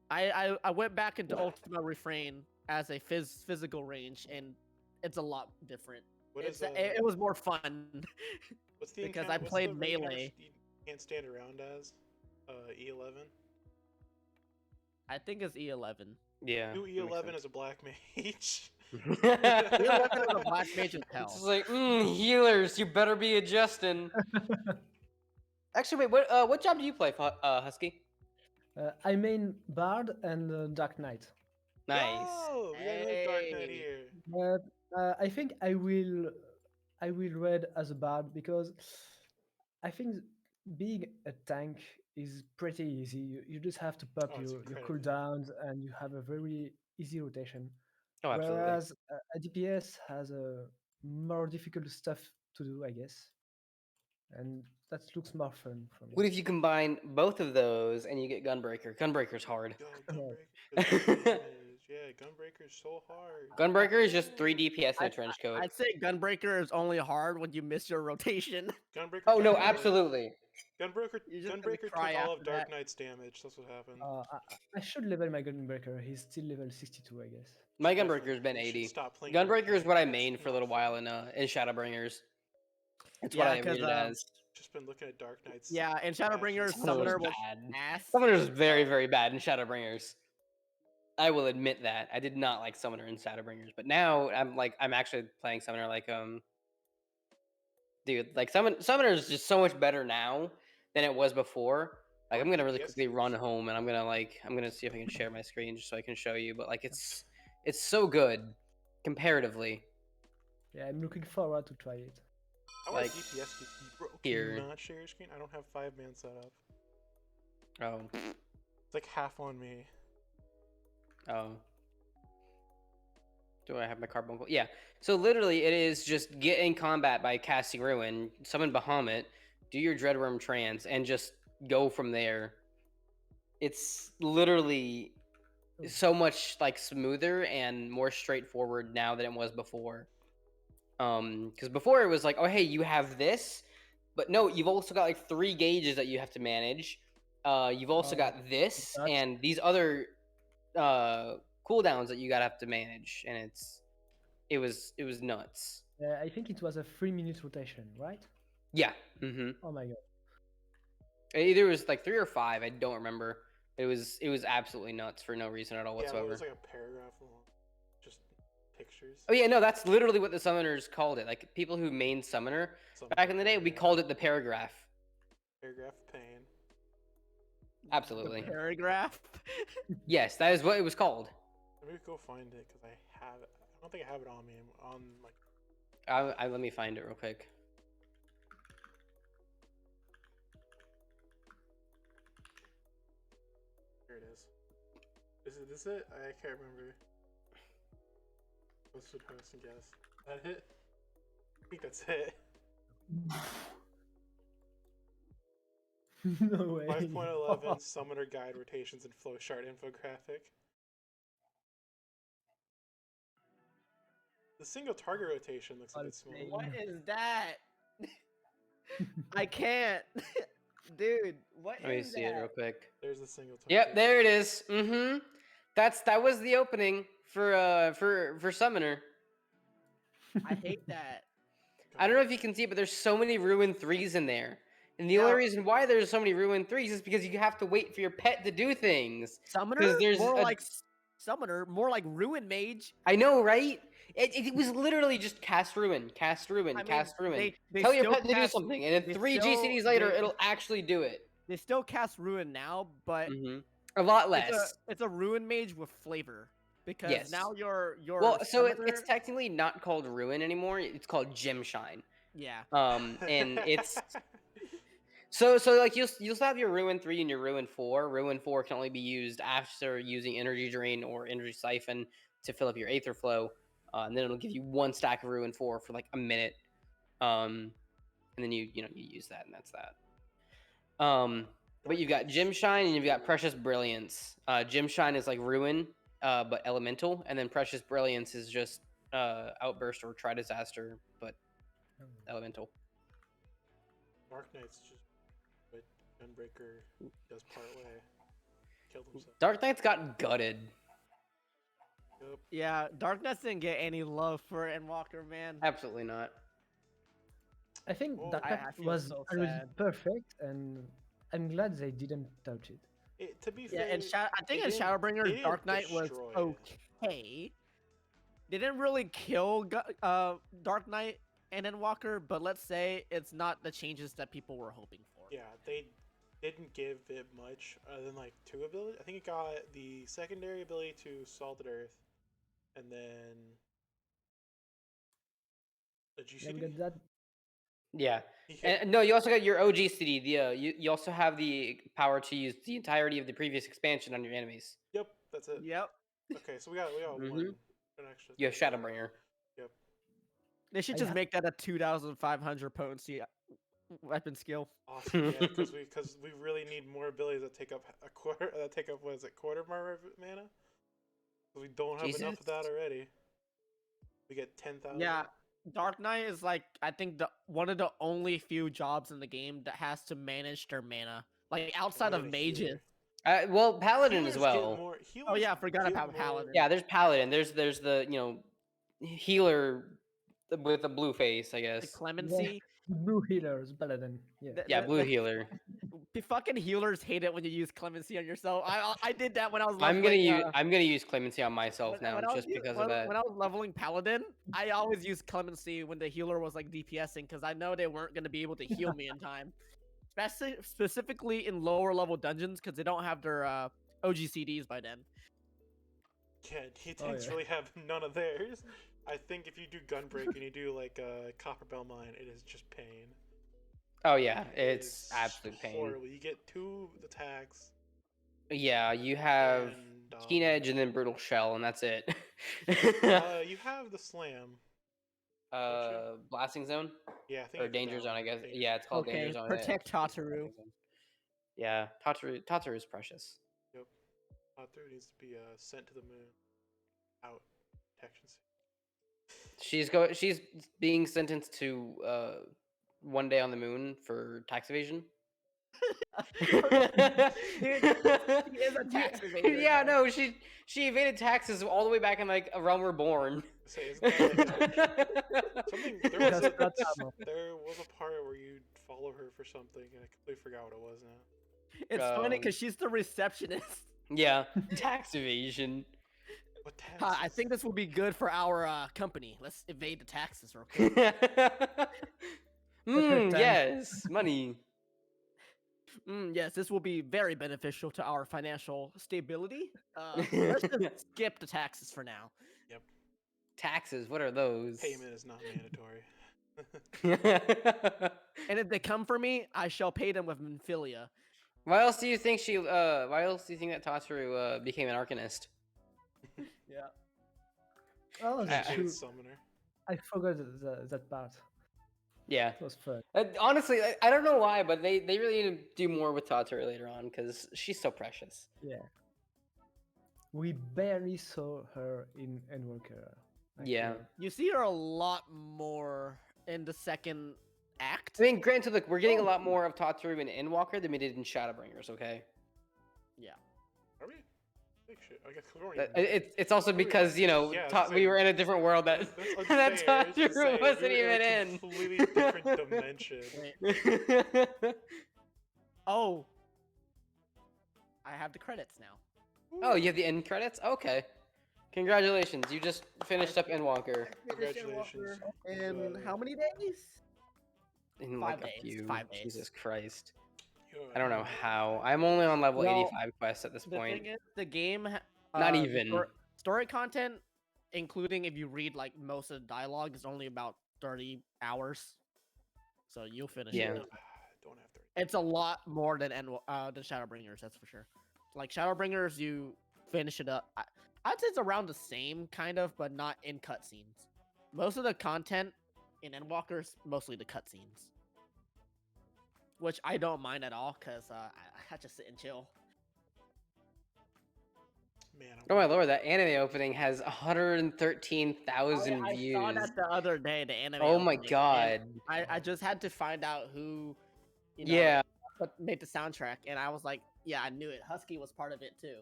I went back into Ultima Refrain as a physical range, and it's a lot different.
What is
It was more fun.
what's the
because
encounter-
I
what's
played
the encounter
melee.
You can't stand around as E11.
I think it's E11.
Yeah.
Do
that makes
E11
sense.
as a black mage.
E11 is a black mage as hell.
It's like, healers, you better be adjusting. Actually, wait, what job do you play, Husky?
I main Bard and Dark Knight,
Nice.
Oh, we got another Dark Knight
Hey.
here.
but I think I will read as a Bard because I think being a tank is pretty easy. You just have to pop
Oh, it's
your
incredibly
cooldowns and you have a very easy rotation.
Oh, absolutely.
Whereas a DPS has a more difficult stuff to do, I guess, and that looks more fun for me.
What if you combine both of those and you get Gunbreaker? Gunbreaker's hard.
Yo,
Oh.
Gunbreaker. 'Cause the thing is, yeah, Gunbreaker's so hard.
Gunbreaker is just 3 DPS in a trench coat.
I'd say Gunbreaker is only hard when you miss your rotation.
Gunbreaker.
Oh no,
kinda-
absolutely.
Gunbreaker
You're just gonna
Gunbreaker
cry
took all of
after
Dark
that.
Knight's damage. That's what happened.
I should level my Gunbreaker. He's still level 62, I guess.
My
Definitely,
Gunbreaker's been
you should
80.
stop playing
Gunbreaker is what I
Dark Knight.
mained
It's
for a
not
little while
fun.
in Shadowbringers. It's what
Yeah,
I
because
rated as.
Just been looking at Dark Knight's.
yeah, in Shadowbringers,
actions.
Summoner was
Summoner was
bad.
ass.
Summoner was very, very bad in Shadowbringers. I will admit that. I did not like Summoner in Shadowbringers, but now I'm actually playing Summoner dude, like Summoner is just so much better now than it was before. Like I'm gonna really
DPS
quickly run
cubes.
home and I'm gonna see if I can share my screen just so I can show you. But like it's so good comparatively.
Yeah, I'm looking forward to try it.
How
like,
are DPS cubes? Bro, can
here.
you not share your screen? I don't have 5-man set up.
Oh,
It's like half on me.
oh. Do I have my carbon? Yeah. So literally, it is just get in combat by casting Ruin, summon Bahamut, do your Dreadworm trance, and just go from there. It's literally so much like smoother and more straightforward now than it was before. Because before it was like, oh hey, you have this, but no, you've also got like 3 gauges that you have to manage. You've also got this
that's-
and these other cooldowns that you gotta have to manage, and it was nuts.
I think it was a 3-minute rotation, right?
Yeah. Mm-hmm.
Oh my god.
Either it was like 3 or 5. I don't remember. It was absolutely nuts for no reason at all
Yeah, it
whatsoever.
was like a paragraph long. Just pictures.
Oh yeah, no, that's literally what the summoners called it. Like people who main summoner back in the day, we called it the paragraph.
Paragraph of pain.
Absolutely.
Paragraph.
Yes, that is what it was called.
Let me go find it because I have it. I don't think I have it on me. On like.
Let me find it real quick.
Here it is. Is this it? I can't remember. Let's host and guess. That it? I think that's it.
No way.
5.11 Summoner Guide Rotations and Flowchart Infographic. The single target rotation looks a bit small.
What is that? I can't. Dude, what
Let me
is
see it real
that?
quick.
There's the single target.
Yep, there it is. Mm-hmm. That was the opening for summoner.
I hate that.
I don't know if you can see it, but there's so many Ruin 3s in there. And the
Yeah.
only reason why there's so many Ruin 3s is because you have to wait for your pet to do things.
Summoner?
there's
More
a-
like Summoner, more like Ruin Mage.
I know, right? It was literally just cast Ruin, cast Ruin,
I mean,
cast Ruin.
they
Tell your
still
pet to do
cast-
something, and
they
then 3
still-
GCDs later,
they-
it'll actually do it.
They still cast Ruin now, but
Hmm. A lot less.
it's a Ruin Mage with flavor. Because
Yes.
now your
Well, so it's
summoner-
technically not called Ruin anymore. It's called Gem Shine.
yeah.
And it's so like you'll still have your Ruin 3 and your Ruin 4. Ruin 4 can only be used after using Energy Drain or Energy Siphon to fill up your Aether Flow, and then it'll give you 1 stack of Ruin 4 for like a minute, and then you use that, and that's that. But you've got Gem Shine and you've got Precious Brilliance. Gem Shine is like Ruin, but elemental, and then Precious Brilliance is just Outburst or Try Disaster, but elemental.
Dark Knight's just. But Gunbreaker does part way. Killed himself.
Dark Knight's got gutted.
Yep.
Yeah, Darkness didn't get any love for Endwalker, man.
Absolutely not.
I think
Oh,
that
I feel
was
so
already
sad.
perfect, and I'm glad they didn't touch it.
To be
Yeah,
fair,
and I think
they
in
didn't-
Shadowbringer,
they didn't
Dark Knight was
destroy it.
okay. They didn't really kill Dark Knight and Endwalker, but let's say it's not the changes that people were hoping for.
Yeah, they didn't give it much other than like 2 abilities. I think it got the secondary ability to Salted Earth, and then the
Then
GCD.
got that.
Yeah.
He hit-
And no, you also got your OG CD. You also have the power to use the entirety of the previous expansion on your enemies.
Yep, that's it.
Yep.
Okay, so we got
Mhm.
an extra.
You have
thing.
Shadowbringer.
Yep.
They should
I
just
ha-
make that a 2,500 potency weapon skill.
Awesome, yeah, because we really need more abilities that take up a quarter. That take up, what is it, quarter of our mana? 'Cause we don't have enough of that
Jesus.
already. We get 10,000.
Yeah, Dark Knight is like I think the one of the only few jobs in the game that has to manage their mana. Like outside
More
of
than a healer.
mages.
Well, Paladin as
Healers
well.
Get more,
Oh
healers
yeah, I forgot
get
about
more,
Paladin.
Yeah, there's Paladin. There's the healer with a blue face, I
The
guess.
Yeah,
clemency.
blue healers, paladin. Yeah.
Yeah, blue healer.
The fucking healers hate it when you use clemency on yourself. I did that when I was
I'm
leveling.
gonna use clemency on myself now
When I was
just because of that.
when I was leveling paladin, I always used clemency when the healer was like DPSing because I know they weren't gonna be able to heal me in time. Specifically in lower level dungeons because they don't have their OGCDs by then.
yeah, he tanks
yeah.
really have none of theirs. I think if you do Gunbreak and you do like Copper Bell Mine, it is just pain.
Oh yeah,
It
it's
is
absolute pain.
horrible. You get 2 attacks.
Yeah, you have
And,
Keen Edge and then Brutal Shell, and that's it.
You have the Slam.
Blasting Zone
Yeah, I think
or
it's
Danger
that
Zone,
one.
I guess.
Danger
Yeah,
Zone.
it's called Danger
Okay,
Zone.
protect Tataru.
Yeah, Tataru is precious.
Yep. Tataru needs to be sent to the moon. Out. Protection.
She's being sentenced to 1 day on the moon for tax evasion.
Dude, she is a tax evader.
Yeah,
man.
no, she evaded taxes all the way back in like A Realm Reborn.
Say, isn't that like something? There was
That's not ammo.
a part where you follow her for something, and I completely forgot what it was now.
It's funny because she's the receptionist.
Yeah, tax evasion.
What
I think
taxes?
this will be good for our company. Let's evade the taxes real quick.
Yes, money.
Yes, this will be very beneficial to our financial stability. Let's just skip the taxes for now.
Yep.
Taxes, what are those?
Payment is not mandatory.
And if they come for me, I shall pay them with Minfilia.
Why else do you think why else do you think that Tataru became an Arcanist?
Yeah.
Oh, that's
Jade
true.
Summoner.
I forgot that part.
Yeah.
It was fun.
Honestly, I don't know why, but they really need to do more with Tataru later on because she's so precious.
Yeah. We barely saw her in Endwalker.
Yeah.
You see her a lot more in the second act.
I mean, granted, look, we're getting a lot more of Tataru in Endwalker than we did in Shadowbringers, okay?
Yeah.
Are we? Big shit. I guess we weren't even-
It's also because, you know,
Yeah, it's
we
like-
were in a different world that,
That's
that
unfair. It's just saying,
Tataru wasn't
we were
even
a
in.
completely different dimension.
Wait. Oh. I have the credits now.
Oh, you have the end credits? Okay. Congratulations, you just finished up Endwalker.
Congratulations.
In how many days?
In
5
like
days,
a few.
5 days.
Jesus Christ.
You're
I don't know
right.
how. I'm only on level
Well,
85 quest at this
The
point.
thing is, the game
Not
the
even.
story content, including if you read like most of the dialogue, is only about 30 hours. So you'll finish
Yeah.
it.
Don't have to.
It's a lot more than Shadowbringers, that's for sure. Like Shadowbringers, you finish it up. I'd say it's around the same kind of, but not in cutscenes. Most of the content in Endwalker is mostly the cutscenes, which I don't mind at all because I just sit and chill.
Man,
Oh my lord, that anime opening has 113,000
I
views.
saw that the other day, the anime.
Oh my
opening, and
god.
I just had to find out who,
Yeah.
made the soundtrack, and I was like, yeah, I knew it. Husky was part of it too.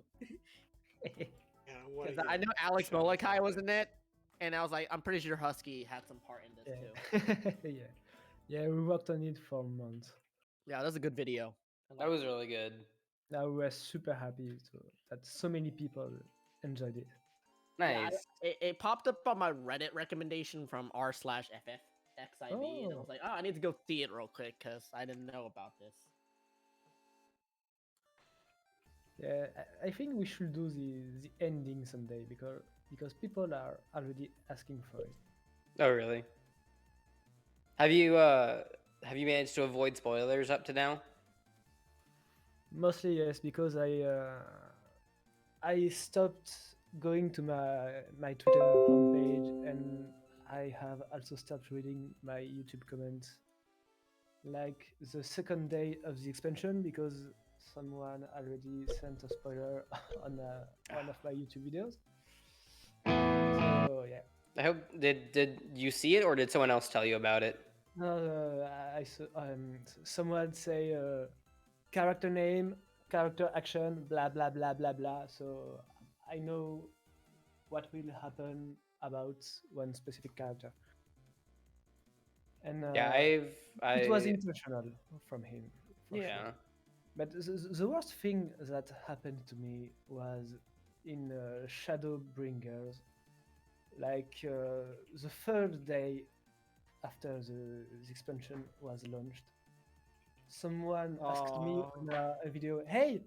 yeah, what
Because
a
I know Alex
shout out
Molokai
to
was
that.
in it, and I was like, I'm pretty sure Husky had some part in this too.
Yeah. Yeah, we worked on it for months.
Yeah, that was a good video.
That was really good.
Now we were super happy that so many people enjoyed it.
Yeah,
Nice.
it popped up on my Reddit recommendation from r/FFXIV, and I was like, oh, I need to go see it real quick because I didn't know about this.
Yeah, I think we should do the ending someday because people are already asking for it.
Oh really? Have you managed to avoid spoilers up to now?
Mostly yes, because I stopped going to my Twitter homepage, and I have also stopped reading my YouTube comments. Like the second day of the expansion, because someone already sent a spoiler on one of my YouTube videos. So yeah.
I hope did you see it or did someone else tell you about it?
No, I saw someone say character name, character action, blah blah blah blah blah. So I know what will happen about one specific character, and
Yeah,
it was
I
intentional from him for sure.
yeah.
But the worst thing that happened to me was in Shadowbringers. Like the third day after the expansion was launched, someone asked me
Oh.
on a video, "Hey,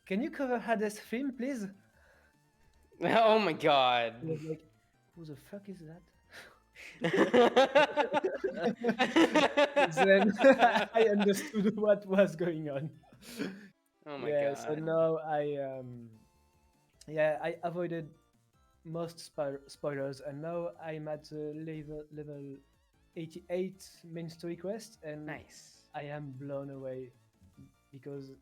can you cover Hades theme, please?"
Oh my god.
I was like, "Who the fuck is that?" Then I understood what was going on.
Oh my
Yeah, so
god.
now I avoided most spoilers, and now I'm at level 88 main story quest, and
Nice.
I am blown away because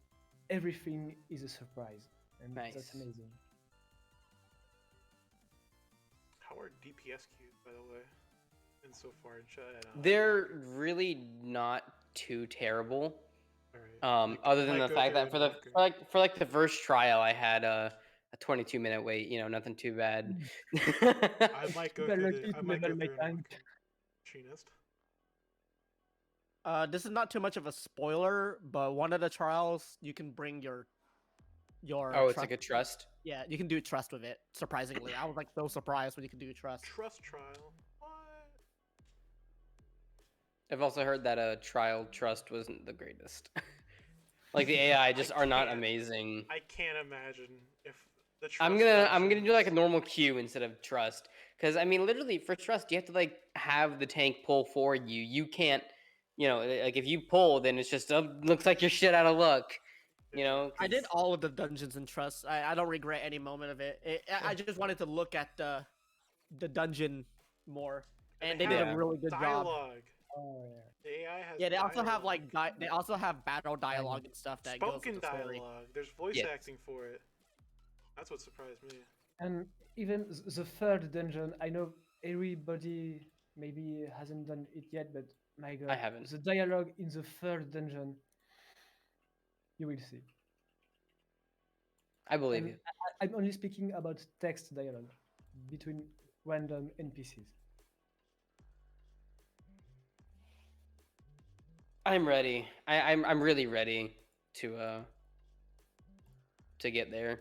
everything is a surprise, and that's
Nice.
amazing.
How are DPS queues, by the way? And so far in chat.
They're really not too terrible.
All right.
Other
I
than
might
the
go
fact
through
that
them real quick.
for like the first trial, I had a 22-minute wait. You know, nothing too bad.
I might go
Super
through
lucky to level my
them real
tank.
quick. Machinist.
This is not too much of a spoiler, but one of the trials you can bring your
Oh, it's
trust.
like a trust.
Yeah, you can do trust with it. Surprisingly, I was like so surprised when you can do trust.
Trust trial. What?
I've also heard that a trial trust wasn't the greatest. Like the AI just are not
can't-
amazing.
I can't imagine if the trust
I'm gonna do like a
functions-
normal queue instead of trust, because I mean, literally for trust, you have to like have the tank pull for you. You can't, you know, like if you pull, then it's just looks like you're shit out of luck. You know,
I did
'cause-
all of the dungeons in trust. I don't regret any moment of it. I just wanted to look at the dungeon more, and they did a
Yeah.
really good job.
dialogue.
Oh yeah.
The AI has
Yeah, they also have
dialogue.
like they also have battle dialogue and stuff that goes
Spoken
with the story.
dialogue. There's voice
Yes.
acting for it. That's what surprised me.
And even the third dungeon, I know everybody maybe hasn't done it yet, but my god,
I haven't.
the dialogue in the third dungeon, you will see.
I believe
And
you.
I'm only speaking about text dialogue between random NPCs.
I'm ready. I'm really ready to get there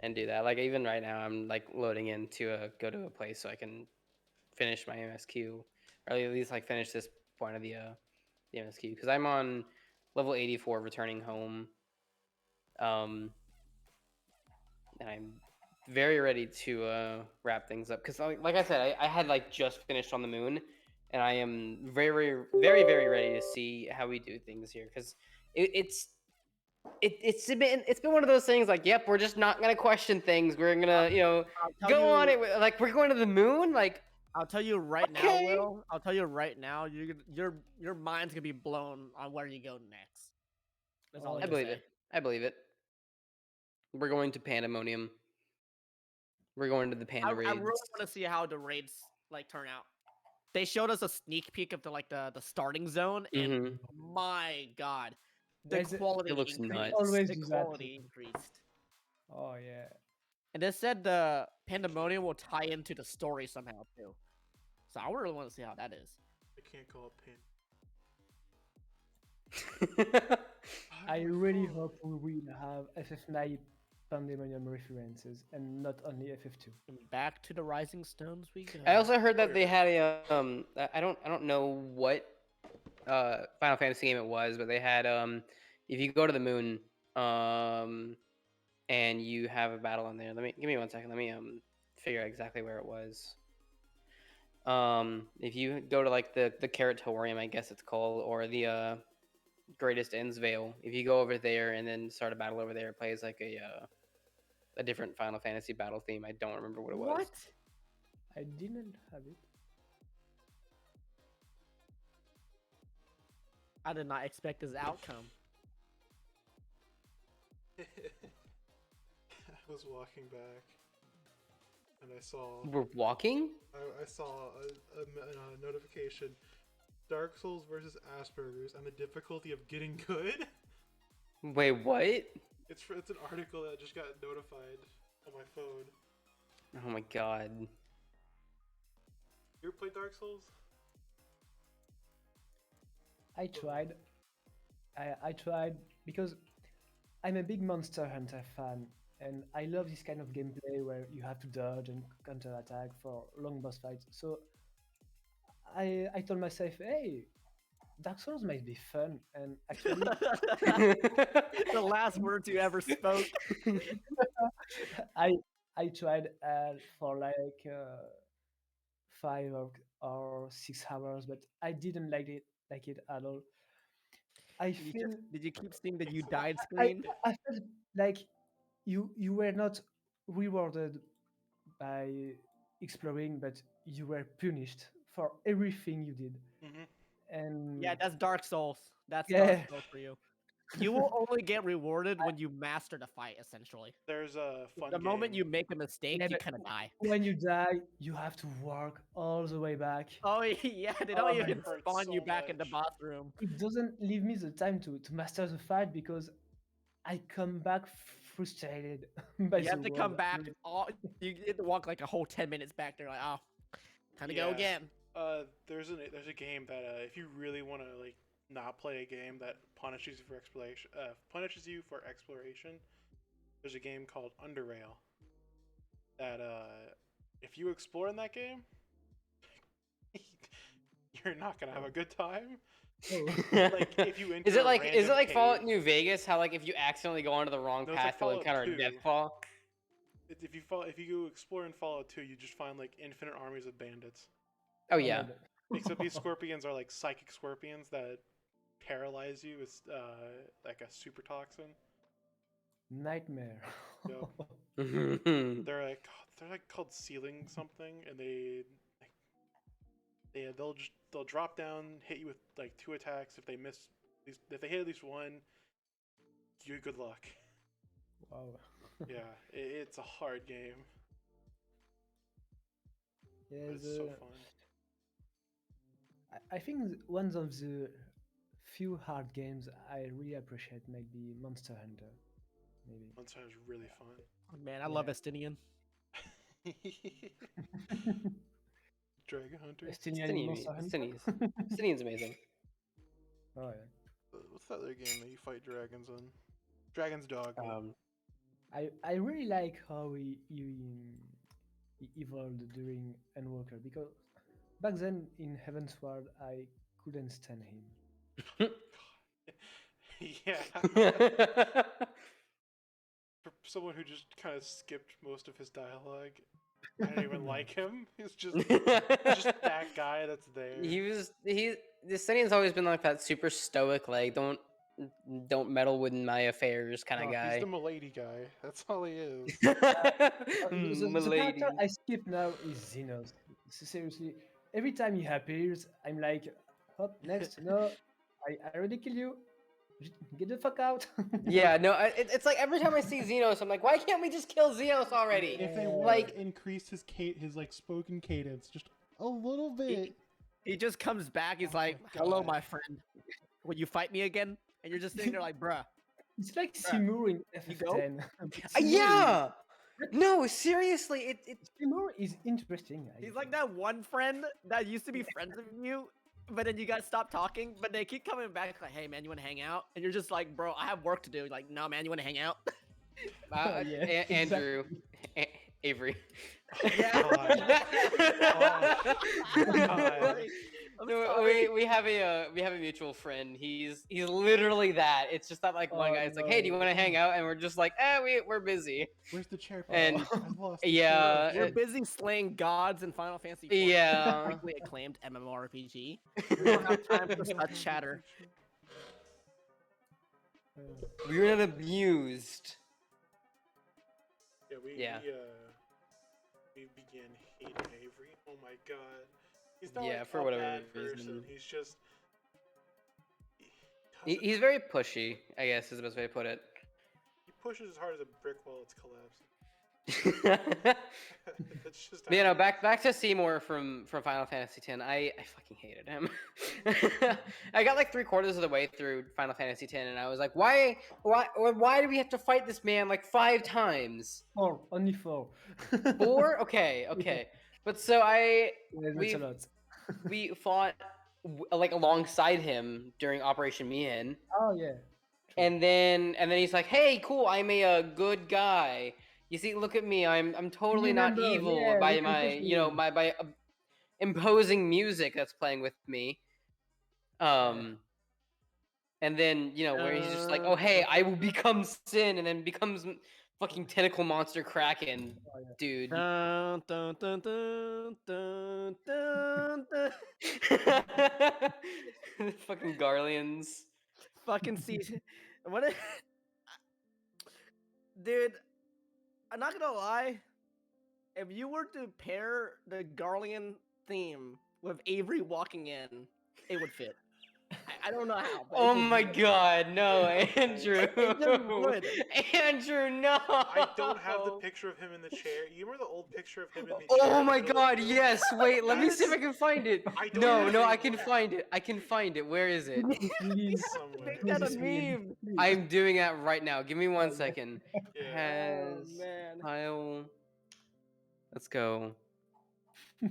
and do that. Like even right now, I'm like loading in to go to a place so I can finish my MSQ, or at least like finish this point of the MSQ because I'm on level 84, returning home. And I'm very ready to wrap things up because like I said, I had like just finished on the moon, and I am very ready to see how we do things here because it's been one of those things like, yep, we're just not gonna question things. We're gonna
I'll tell
go
you,
on it like we're going to the moon. Like
I'll tell you right now,
okay.
Will. I'll tell you right now, your mind's gonna be blown on where you go next. That's all
Oh,
I
I
can
believe
say.
it. I believe it. We're going to Pandemonium. We're going to the Panda
I
raids.
really want to see how the raids like turn out. They showed us a sneak peek of the starting zone, and
Mhm.
my god, the
Guys,
quality
It looks
increased.
nuts.
always
The
do that.
quality increased.
Oh yeah.
And they said the Pandemonium will tie into the story somehow too. So I really want to see how that is.
I can't call it pin.
I really hope we will have FF9 Pandemonium references and not only FF2.
And back to the Rising Stones we go.
I also heard that
Okay.
they had a I don't know what Final Fantasy game it was, but they had if you go to the moon and you have a battle in there. Give me 1 second. Let me figure out exactly where it was. If you go to like the Caratorium, I guess it's called, or the Greatest Ends Vale, if you go over there and then start a battle over there, it plays like a different Final Fantasy battle theme. I don't remember what it was.
What?
I didn't have it.
I did not expect this outcome.
I was walking back. and I saw
We're walking?
I saw a notification: Dark Souls versus Asperger's and the difficulty of getting good.
Wait, what?
It's an article that just got notified on my phone.
Oh my god.
You ever played Dark Souls?
I tried. I tried because I'm a big Monster Hunter fan, and I love this kind of gameplay where you have to dodge and counterattack for long boss fights. So I told myself, hey, Dark Souls might be fun, and actually,
The last words you ever spoke.
I I tried for like 5 or 6 hours, but I didn't like it at all. I feel
Did you keep seeing the you died
I
screen?
I felt like you were not rewarded by exploring, but you were punished for everything you did.
Mm-hmm.
And
Yeah, that's Dark Souls. That's Dark
yeah,
Souls for you. You will only get rewarded when you master the fight, essentially.
There's a fun
The
game.
moment you make a mistake,
yeah,
you
but
kind of die.
when you die, you have to walk all the way back.
Oh yeah, they
Oh
don't
my
even
hurts
spawn you
so
back in the
much.
boss room.
It doesn't leave me the time to master the fight because I come back frustrated by
You
the
have to come
world.
back. You have to walk like a whole 10 minutes back there. Like, oh, time to go
Yeah.
again.
There's a game that if you really want to like not play a game that punishes you for exploration, there's a game called Underrail that if you explore in that game, you're not gonna have a good time.
Oh.
Like if you enter
Is it
a
like
random
Fallout
cave-
New Vegas? How like if you accidentally go onto the wrong
No, it's like
path, you'll
Fallout
encounter
2.
a deathfall?
If you go explore in Fallout 2, you just find like infinite armies of bandits.
Oh
Oh
yeah.
my god.
Except these scorpions are like psychic scorpions that paralyze you with like a super toxin.
Nightmare.
Yep.
Mhm.
They're like called ceiling something, and they'll drop down, hit you with like 2 attacks. If they hit at least one, you good luck.
Wow.
Yeah, it's a hard game.
Yeah,
But it's so fun.
I think one of the few hard games I really appreciate might be Monster Hunter. Maybe.
Monster Hunter's really fun.
Oh, man, I love
Yeah.
Estinian.
Dragon Hunter.
Estinian in Monster Hunter.
Stinian's amazing.
Oh yeah.
What's that other game that you fight dragons on? Dragon's Dogma.
I really like how he evolved during Endwalker because back then in Heavensward I couldn't stand him.
Yeah. For someone who just kind of skipped most of his dialogue, I didn't even like him. He's just that guy that's there.
The Stinian's always been like that super stoic, like don't meddle with my affairs kind of
No,
guy.
he's the Milady guy. That's all he is.
The
Milady.
character I skip now is Xenos. Seriously, every time he appears, I'm like, "Hop, next, no, I already killed you. Get the fuck out."
Yeah, no, it's like every time I see Xenos, I'm like, why can't we just kill Xenos already?
If they
would
like
increase his like spoken cadence just a little bit.
He just comes back. He's like,
my
"Hello,
God.
my friend. Will you fight me again?" And you're just sitting there like, "Bruh."
It's like Seymour in
go?
FF10.
yeah, no, seriously,
Seymour is interesting.
He's like that one friend that used to be friends with you, but then you guys stopped talking. But they keep coming back like, "Hey, man, you want to hang out?" And you're just like, "Bro, I have work to do." Like, "No, man, you want to hang out?"
Yeah,
Andrew, Avery.
Yeah.
God.
I'm
No,
sorry.
we have a mutual friend. He's literally that. It's just that like one
Oh,
guy's like, hey, do you
no.
want to hang out? And we're just like, we're busy.
Where's the chair?
And
I lost the
yeah,
chair.
We're busy slaying gods in Final Fantasy IV,
Yeah.
critically acclaimed MMORPG. We don't have time for such chatter.
We're not abused.
Yeah,
Yeah.
We began hating Avery. Oh my god. He's not
Yeah,
like
for
a
whatever
bad
reason.
person. He's just
He's very pushy, I guess is the best way to put it.
he pushes as hard as a brick while it's collapsing. That's just
You
how
know,
it
back to Seymour from Final Fantasy X. I fucking hated him. I got like 3/4 of the way through Final Fantasy X, and I was like, why do we have to fight this man like 5 times?
4, only 4.
4? Okay,
Yeah,
okay. But so
yeah, that's a lot.
we fought like alongside him during Operation Mian,
Oh yeah, true.
and then he's like, "Hey, cool, I'm a good guy. You see, look at me. I'm totally not
Remember,
evil
yeah,
by
we can
my
push
you know
me.
my by imposing music that's playing with me."
Yeah.
And then where he's just like, "Oh, hey, I will become sin," and then becomes fucking tentacle monster Kraken,
Oh yeah.
dude.
Dun, dun, dun, dun, dun, dun, dun.
Fucking Garleans.
Fucking see. What? Dude, I'm not gonna lie. If you were to pair the Garlean theme with Avery walking in, it would fit. I don't know how, but
Oh
it just
my
would.
god, no, Andrew.
It just would.
Andrew, no.
I don't have the picture of him in the chair. You remember the old picture of him in the chair?
Oh
in the
my
middle of
god,
the room?
yes. Wait, let me see if I can find it.
I don't
No,
have
no,
it
I can
anymore.
find it. I can find it. Where is it?
Please,
Somewhere.
Make that a
please, Ian,
meme.
please.
I'm doing that right now. Give me one
Oh, yeah.
second.
Yeah.
Oh
Has
man.
file. Let's go.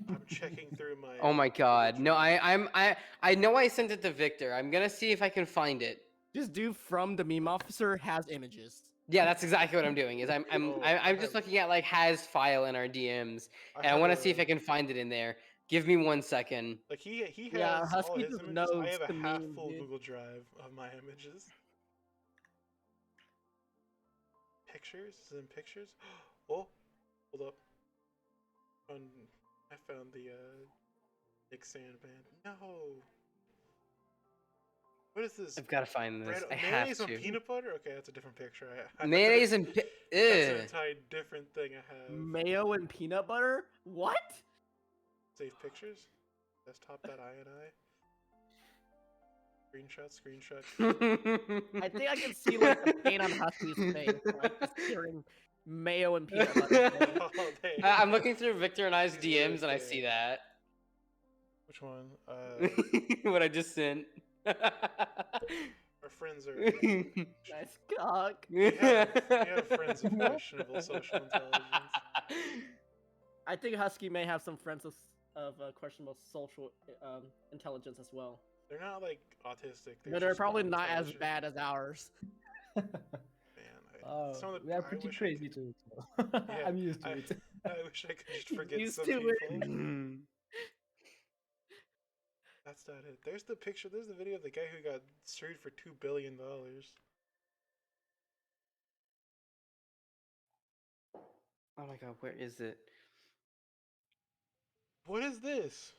I'm checking through my.
Oh my
Google
god. No,
Drive.
I know I sent it to Victor. I'm gonna see if I can find it.
Just do from the meme officer has images.
Yeah, that's exactly what I'm doing. Is
Oh, I
I'm just
have-
looking at like has file in our DMs,
I
and I
have
want to see if
a-
I can find it in there. Give me 1 second.
Like he
Yeah,
has all
Husky
his
just
images. I
knows
have a
the
half
meme,
full
dude.
Google Drive of my images. Pictures? Is it in pictures? Oh, hold up. I found the Nick Sandman. No. What is this?
I've got to find this.
Bread,
I have
mayonnaise
to.
and peanut butter? Okay, that's a different picture. I
Mayonnaise and
that's an
ugh.
entirely different thing I have.
Mayo and peanut butter? What?
Save pictures. Desktop.ini. Screenshot.
I think I can see like the pain on Husky's face, like just hearing mayo and peanut butter.
Oh, there you
I'm
go.
looking through Victor and I's
He's
DMs
right
and I see
there.
that.
Which one?
What I just sent.
Our friends are.
Nice cock.
We have friends of questionable social intelligence.
I think Husky may have some friends of questionable social intelligence as well.
They're not like autistic.
But they're
just
probably not as
intelligent.
bad as ours.
Man,
Oh,
some of the,
we are
I
pretty
wish I
crazy too. So
Yeah,
I'm used to
I-
it.
I wish I could just forget
Used
some
to
people.
it.
That's not it. There's the picture. There's the video of the guy who got sued for $2 billion.
Oh my god, where is it?
What is this?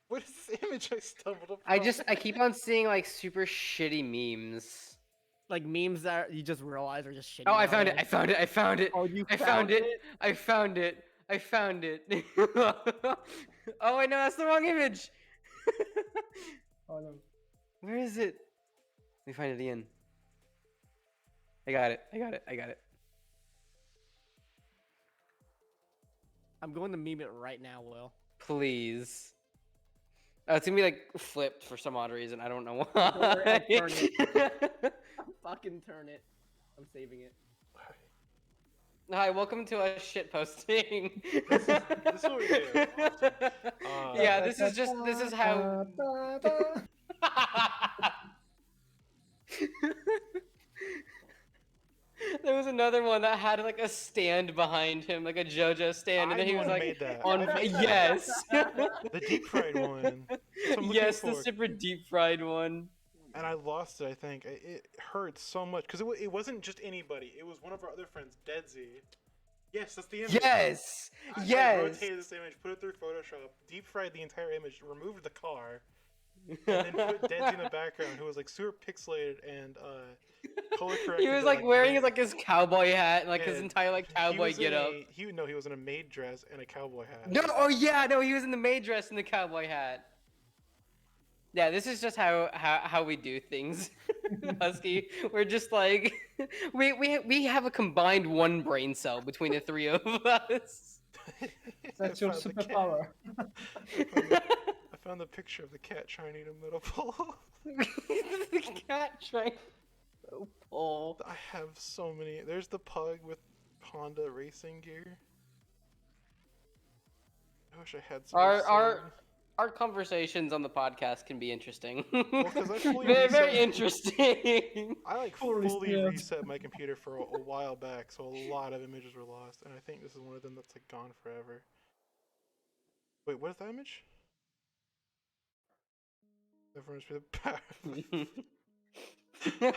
What
is this image I stumbled upon?
I keep on seeing like super shitty memes.
Like memes that you just realize are just shitty.
Oh, I found it.
nowadays.
I found it. I found it.
Oh, you
I found it. I found it. I found it. Oh, I know that's the wrong image.
Oh no.
Where is it? Let me find it again. I got it. I got it. I got it.
I'm going to meme it right now, Will.
Please. It's gonna be like flipped for some odd reason. I don't know
worry, I'll
why.
turn it. Fucking turn it. I'm saving it.
Hi, welcome to us shit posting.
This is what we do often.
Yeah, this is how. There was another one that had like a stand behind him, like a JoJo stand, and then he was like
made that.
on. Yes.
The deep fried one. That's what I'm looking
Yes, the
for.
super deep fried one.
And I lost it. I think it hurts so much because it wasn't just anybody. It was one of our other friends, Deadsy. Yes, that's the image.
Yes.
I
Yes.
rotated this image, put it through Photoshop, deep fried the entire image, removed the car, and then put Deadsy in the background, who was like super pixelated and color corrected.
He was
to,
like wearing
green.
like his cowboy hat and like his
And
entire like cowboy
was in
getup.
he was in a maid dress and a cowboy hat.
No, oh yeah, no, he was in the maid dress and the cowboy hat. Yeah, this is just how we do things, Husky. We're just like we have a combined one brain cell between the three of us.
I
That's your
found the cat.
superpower.
I found the picture of the cat trying to eat a middle pole.
The cat trying to pull.
I have so many. There's the pug with Honda racing gear. I wish I had some.
Our conversations on the podcast can be interesting.
Well, 'cause I fully
very,
reset-
very interesting.
I like
Holy
fully
snap.
reset my computer for a while back, so a lot of images were lost, and I think this is one of them that's like gone forever. Wait, what is that image? Everyone's for the power.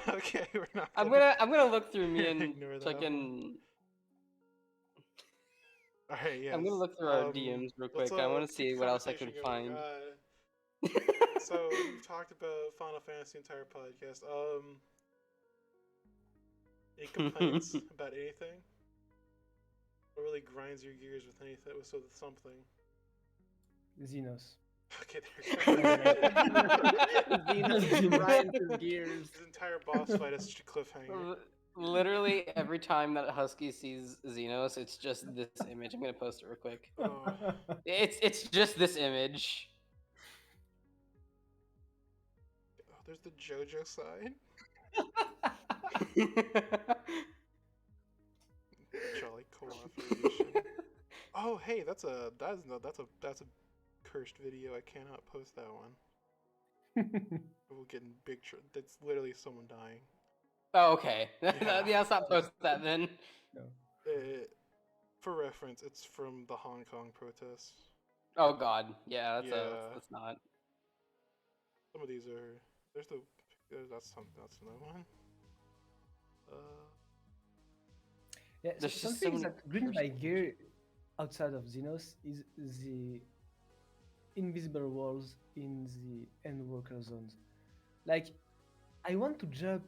Okay, we're not.
I'm gonna look through me and
Ignore that
fucking.
All right, yeah.
I'm gonna look through our DMs real quick. I want to see what else I can find.
So we've talked about Final Fantasy the entire podcast. Any complaints about anything? What really grinds your gears with anything? With something?
Xenos.
Okay, there we go.
Xenos grinds his gears.
This entire boss fight is such a cliffhanger.
Literally every time that Husky sees Xenos, it's just this image. I'm gonna post it real quick.
Oh.
It's just this image.
Oh, there's the JoJo side. Jolly cooperation. Oh, hey, that's a cursed video. I cannot post that one. We'll get in big trouble. That's literally someone dying.
Oh, okay.
Yeah.
Yeah, let's not post that then.
No.
For reference, it's from the Hong Kong protests.
Oh God, yeah, that's not.
Some of these are. That's another one.
Yeah,
There's just
something
so many
that grind my
personal
gear outside of Xenos is the invisible walls in the end worker zones. Like, I want to jump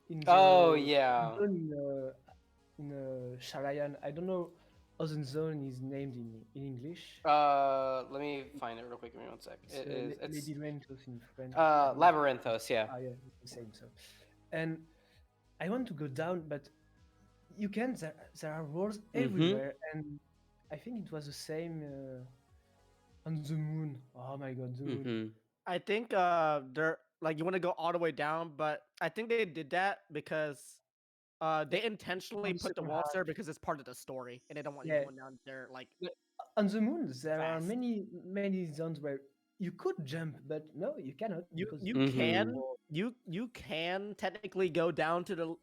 in the
Oh yeah.
zone in Sharayan. I don't know how the zone is named in English.
Let me find it real quick. Give me 1 sec.
It's
It's
Lady Rentos in French.
Labyrinthos, yeah.
Ah, yeah, it's the same. So, and I want to go down, but you can. There are walls everywhere, and I think it was the same on the moon. Oh my God, the moon.
Mm-hmm.
I think they're like you want to go all the way down, but I think they did that because they intentionally
On the
put the
second
walls
half.
there because it's part of the story, and they don't want you
Yeah.
going down there like.
On the moon, there are
Fast.
many zones where you could jump, but no, you cannot.
You
because
you
Mhm.
can you can technically go down to the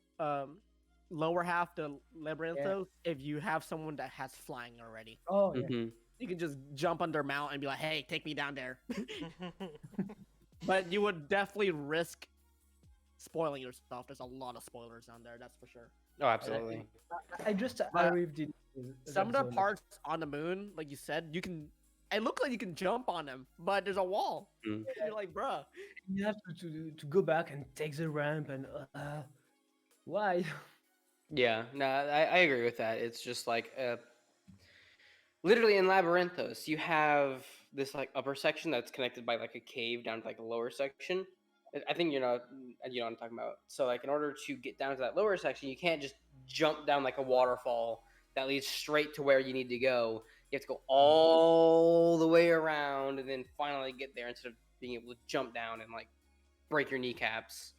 lower half, the labyrinthos, if you have someone that has flying already.
Oh yeah.
Mm-hmm.
You can just jump on their mount and be like, "Hey, take me down there." But you would definitely risk spoiling yourself. There's a lot of spoilers down there, that's for sure.
Oh, absolutely.
I just
But
arrived in
Some of
that
the
zone.
parts on the moon, like you said, you can. It looks like you can jump on them, but there's a wall.
Mm.
You're like, bruh.
You have to go back and take the ramp, and why?
Yeah, no, I agree with that. It's just like literally in Labyrinthos, you have this like upper section that's connected by like a cave down to like a lower section. I think you know what I'm talking about. So like in order to get down to that lower section, you can't just jump down like a waterfall that leads straight to where you need to go. You have to go all the way around and then finally get there instead of being able to jump down and like break your kneecaps.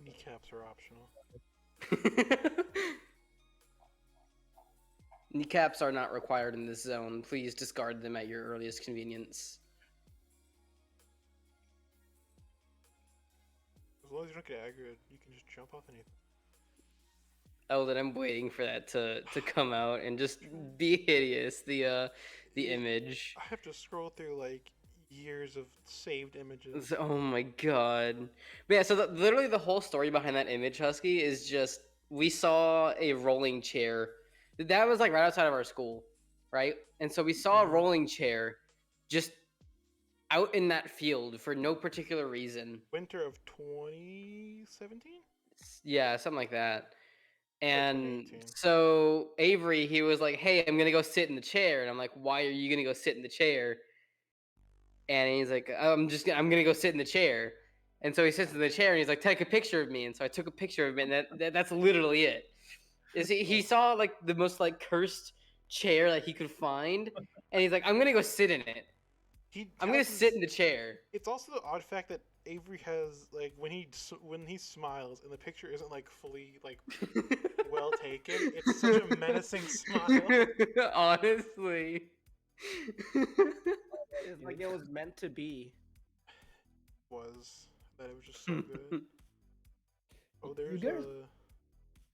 Kneecaps are optional.
Kneecaps are not required in this zone. Please discard them at your earliest convenience.
As long as you don't get aggroed, you can just jump off anything.
Oh, then I'm waiting for that to come out and just be hideous. The image.
I have to scroll through like years of saved images.
Oh my god. But yeah, so literally the whole story behind that image, Husky, is just we saw a rolling chair. That was like right outside of our school, right? And so we saw a rolling chair just out in that field for no particular reason.
Winter of 2017?
Yeah, something like that. And
2018.
so Avery, he was like, "Hey, I'm gonna go sit in the chair," and I'm like, "Why are you gonna go sit in the chair?" and he's like, I'm gonna go sit in the chair. And so he sits in the chair and he's like, take a picture of me. And so I took a picture of him, and that's literally it. Is he saw like the most like cursed chair that he could find, and he's like, I'm gonna go sit in it. I'm gonna sit in the chair.
It's also the odd fact that Avery has like when he smiles and the picture isn't like fully like well taken. It's such a menacing smile.
Honestly.
It's like it was meant to be.
Was that it was just so good. Oh,
You
there's
guys,
a.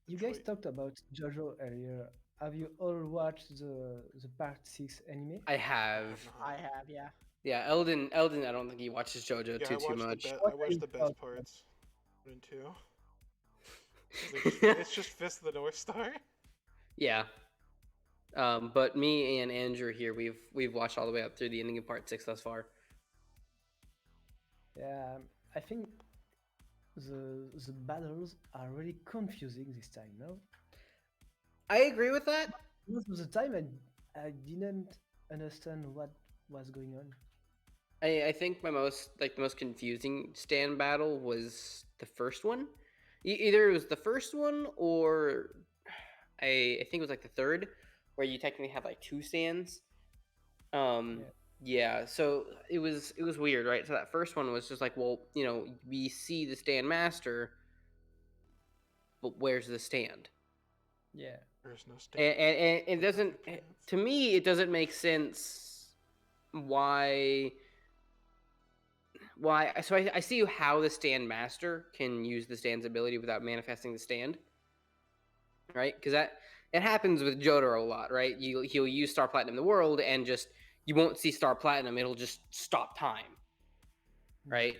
you guys
Detroit.
talked about JoJo earlier. Have you all watched the part 6 anime?
I have.
I have, yeah.
Yeah, Eldon. I don't think he watches JoJo
Yeah, I
too
watched
much.
What
I
are
watched
your
the best
thoughts?
parts. 1 and 2. It's just Fist of the North Star.
Yeah. But me and Andrew here, we've watched all the way up through the ending of part 6 thus far.
Yeah, I think the battles are really confusing this time, no?
I agree with that.
Most of the time I didn't understand what was going on.
I think the most confusing stand battle was the first one. Either it was the first one or I think it was like the third, where you technically have like 2 stands. Yeah, so it was weird, right? So that first one was just like, well, we see the stand master, but where's the stand?
Yeah.
There's no stand.
And it doesn't, to me, it doesn't make sense why. So I see how the stand master can use the stand's ability without manifesting the stand, right? Because it happens with Jotaro a lot, right? He'll use Star Platinum the world, and just you won't see Star Platinum. It'll just stop time, right?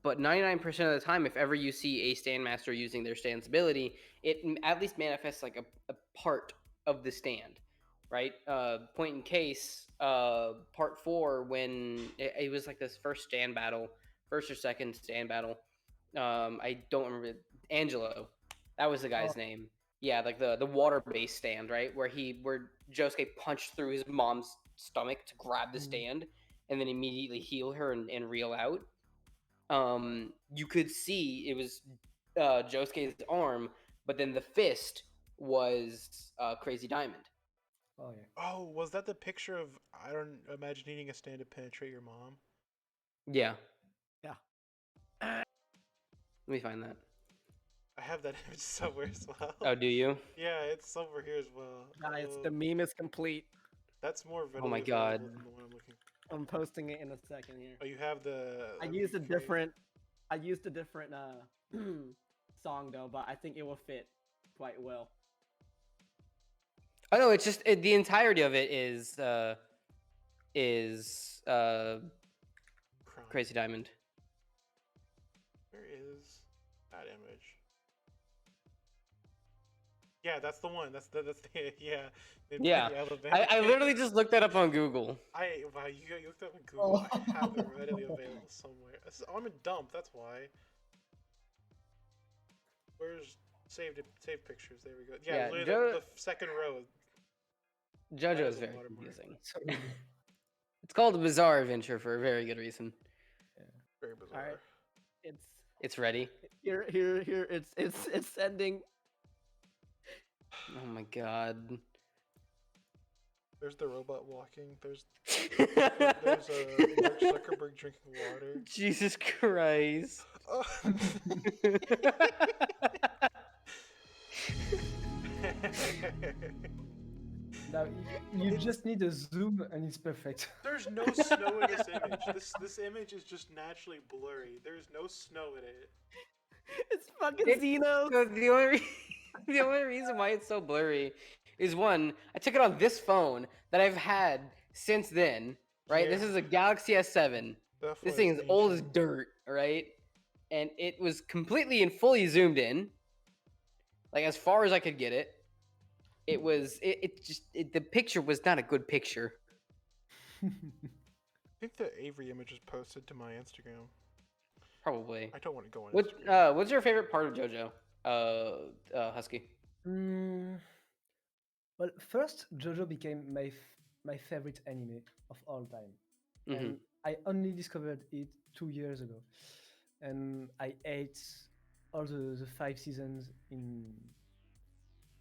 But 99% of the time, if ever you see a stand master using their stand's ability, it at least manifests like a part of the stand, right? Point in case, part 4, when it was like this first or second stand battle. I don't remember. Angelo, that was the guy's name. Yeah, like the water-based stand, right? Where Josuke punched through his mom's stomach to grab the stand, and then immediately heal her and reel out. You could see it was Josuke's arm, but then the fist was Crazy Diamond.
Oh yeah.
Oh, was that the picture of I don't imagine needing a stand to penetrate your mom?
Yeah.
Yeah.
Let me find that.
I have that image somewhere as well.
Oh, do you?
Yeah, it's over here as well.
Guys, the meme is complete.
That's more
Oh my
readily
God.
available than the one I'm looking.
I'm posting it in a second here.
Oh, you have the.
I used a different song though, but I think it will fit quite well.
Oh no, it's just the entirety of it is
Crime.
Crazy Diamond.
Where is that image? Yeah, that's the one. That's the yeah.
Yeah. I literally just looked that up on Google.
Wow, you looked up on Google. I have it readily available somewhere. I'm a dump. That's why. Where's saved pictures? There we go. Yeah,
Yeah,
literally the second row.
JoJo is
a
very
watermark.
confusing.
Sorry.
It's called a bizarre adventure for a very good reason.
Very bizarre.
All right.
It's ready.
Here. It's sending.
Oh my God.
There's the robot walking. There's Mark Zuckerberg drinking water.
Jesus Christ.
Oh.
Now you just need a zoom and it's perfect.
There's no snow in this image. This image is just naturally blurry. There's no snow in it.
It's fucking Xeno.
So the only reason why it's so blurry is, one, I took it on this phone that I've had since then, right?
Yeah.
This is a Galaxy S7. This thing is old as dirt, right? And it was completely and fully zoomed in, like as far as I could get it. The picture was not a good picture.
I think the Avery image is posted to my Instagram.
Probably.
I don't want to go on Instagram.
What's your favorite part of JoJo? Husky.
Well, first JoJo became my my favorite anime of all time,
Hmm.
and I only discovered it 2 years ago, and I ate all the 5 seasons in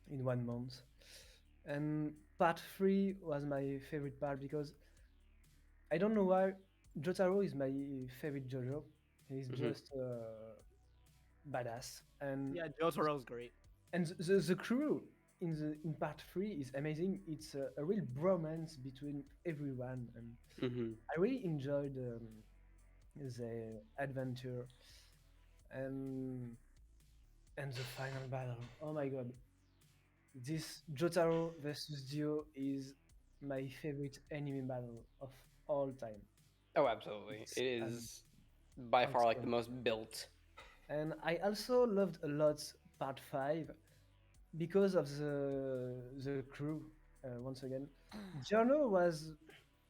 1 month. And part three was my favorite part because I don't know why Jotaro is my favorite JoJo. He's
Hmm.
just badass, and
Yeah, Jotaro's great.
the crew in part three is amazing. It's a real bromance between everyone, and
Hmm.
I really enjoyed the adventure and the final battle. Oh my god, this Jotaro versus Dio is my favorite anime battle of all time.
Oh, absolutely.
It's
It is by far like the
outstanding.
most built.
And I also loved a lot part five because of the crew. Once again, Giorno was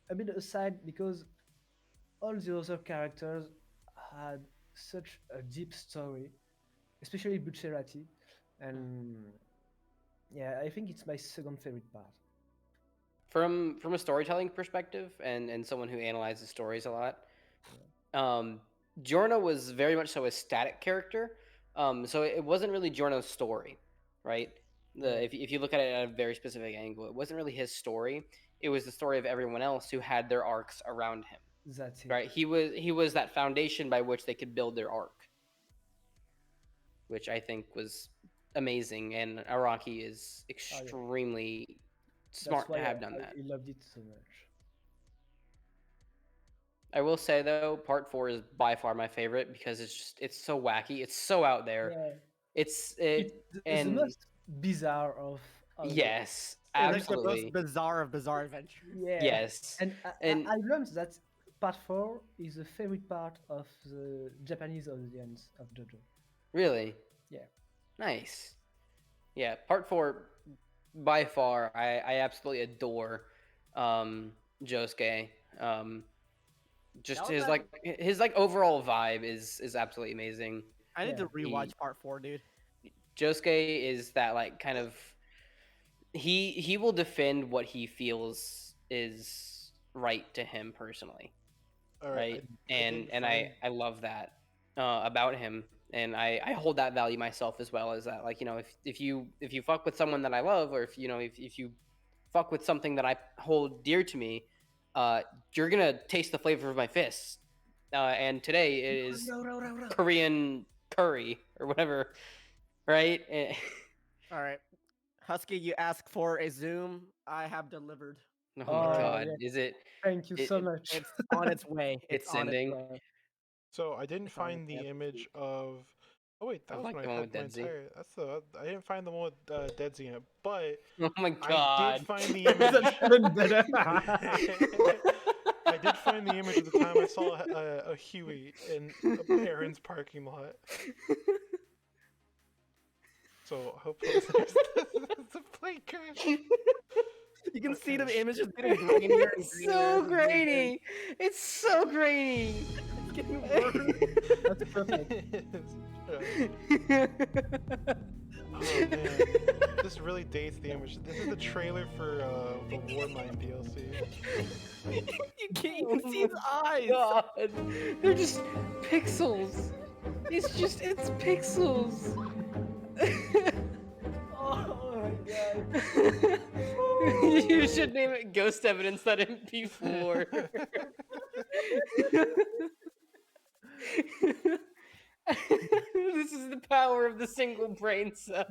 a bit aside because all the other characters had such a deep story, especially Buccerati, and yeah, I think it's my second favorite part.
From a storytelling perspective and someone who analyzes stories a lot,
Yeah.
um, Giorno was very much so a static character. So it wasn't really Giorno's story, right?
Yeah,
If you look at it at a very specific angle, it wasn't really his story. It was the story of everyone else who had their arcs around him,
that's it.
right? He was that foundation by which they could build their arc, which I think was amazing. And Araki is
Oh yeah,
extremely
that's
smart
why
to have done that.
I loved it so much.
I will say though, part four is by far my favorite because it's so wacky, it's so out there.
Yeah,
It's it
it's the
and
most bizarre of all the.
yes,
It's like the most
absolutely,
bizarre of bizarre adventures.
Yeah,
yes,
and
and
I learned that part four is a favorite part of the Japanese audience of JoJo.
really
Yeah,
nice. Yeah, part four by far, I absolutely adore, um, Josuke. Um,
That
just
was
his
that.
like overall vibe is absolutely amazing.
I need
yeah,
to rewatch
He
part 4, dude.
Josuke is that like kind of he will defend what he feels is right to him personally,
All right,
right?
I
and
did
and
find.
I love that about him, and I hold that value myself as well. As that, like, if you fuck with someone that I love, or if you fuck with something that I hold dear to me, uh you're gonna taste the flavor of my fists. And today it is Korean curry or whatever, right?
All right. Husky, you asked for a Zoom. I have delivered.
Oh my
All right.
oh
god,
yeah,
is it
thank you so
it
much.
It's on its way. It's
it's
on its
sending?
way.
So I didn't
It's on its
find
way.
the image of. Oh wait,
I
that was
like
when
the
I
one
had
with
my
Dead Z.
entire. That's the. I didn't find the one with Dead Z in it, but
Oh my
I did
god.
find the
That's
image.
even better.
I did find the image at the time I saw a Huey in Aaron's parking lot. So I'll post the plane crash.
You can see
Okay.
the images getting grainier and
It's
grainier as
so
it zooms in.
grainy. It's so grainy.
It's getting worse.
That's perfect.
Oh man, this really dates the image. This is the trailer for the Warmind DLC.
You can see his eyes.
God. They're just pixels. It's pixels.
Oh my god.
You should name it Ghost Evidence that MP4. This is the power of the single brain cell.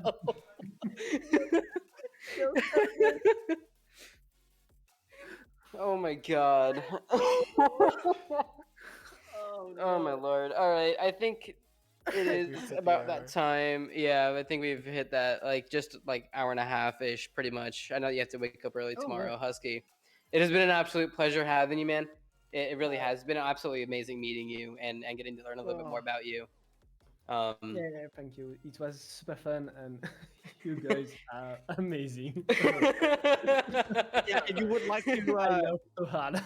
Oh my god.
Oh
Oh my
no.
lord. All right, I think it
We've
is
hit the
about that
hour.
time. Yeah, I think we've hit that like just like hour and a half ish, pretty much. I know you have to wake up early
Oh yeah.
tomorrow, Husky. It has been an absolute pleasure having you, man. It really
Uh,
has been absolutely amazing meeting you and getting to learn a little bit more
oh,
about you.
yeah, yeah, thank you. It was super fun, and you guys are amazing.
Yeah, if you would like to
I laughed so hard.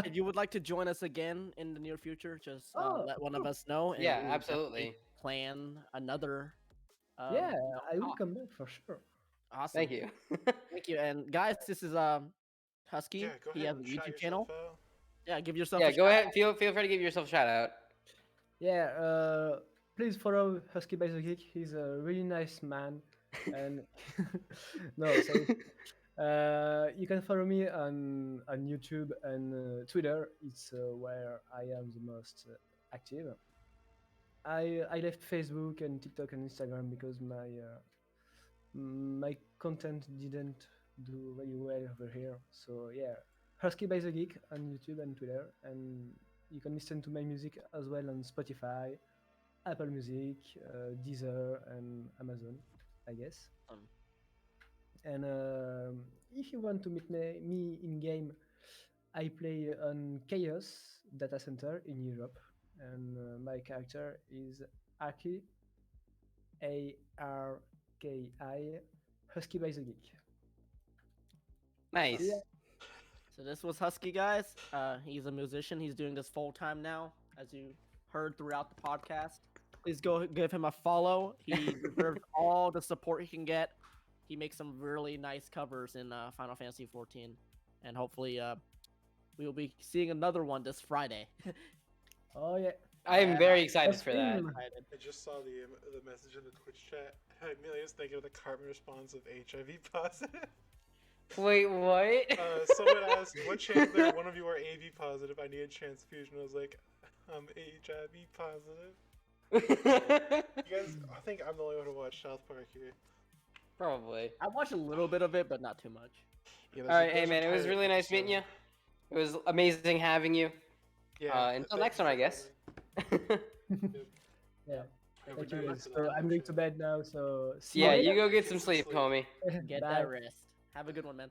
if you would like to join us again in the near future, just let
Of
one of
course.
us know, and
Yeah,
we will definitely
absolutely.
plan another
Yeah, I will
talk.
come back for sure.
Awesome.
Thank you.
Thank you. And guys, this is Husky,
Yeah, go
he
ahead
has a
and shout
YouTube
yourself
channel.
out.
Yeah, give yourself
Yeah,
a
go
shout
ahead. Feel free to give yourself a shout out.
Yeah, please follow Husky by the Geek. He's a really nice man, and no, sorry. You can follow me on YouTube and Twitter. It's where I am the most active. I left Facebook and TikTok and Instagram because my content didn't do really well over here. So yeah, Husky by the Geek on YouTube and Twitter, and you can listen to my music as well on Spotify, Apple Music, Deezer, and Amazon, I guess.
Um,
And if you want to meet me in game, I play on Chaos Data Center in Europe, and my character is Aki, ARKI, Husky by the Geek. See ya.
Nice.
So this was Husky, guys. He's a musician. He's doing this full time now, as you heard throughout the podcast. Please go give him a follow. He deserves all the support he can get. He makes some really nice covers in Final Fantasy 14, and hopefully, we will be seeing another one this Friday.
Oh yeah.
I am
Yeah,
very excited
That's
for that.
him.
I just saw the message in the Twitch chat. I immediately was thinking of the Cartman response of HIV positive.
Wait, what?
Someone asked, "What chance there? One of you are AV positive. I need a transfusion." I was like, "I'm HIV positive." You guys, I think I'm the only one who watched South Park here.
Probably.
I watched a little bit of it, but not too much.
Yeah,
All right, hey man, it was really nice meeting you. It was amazing having you.
Yeah.
Until next time, I guess.
Yeah.
Yeah,
Thank
we're
you.
doing
So I'm going to bed now. So see
Yeah,
you
you
later.
go get some sleep, homie.
Get
Bye.
that rest. Have a good one, man.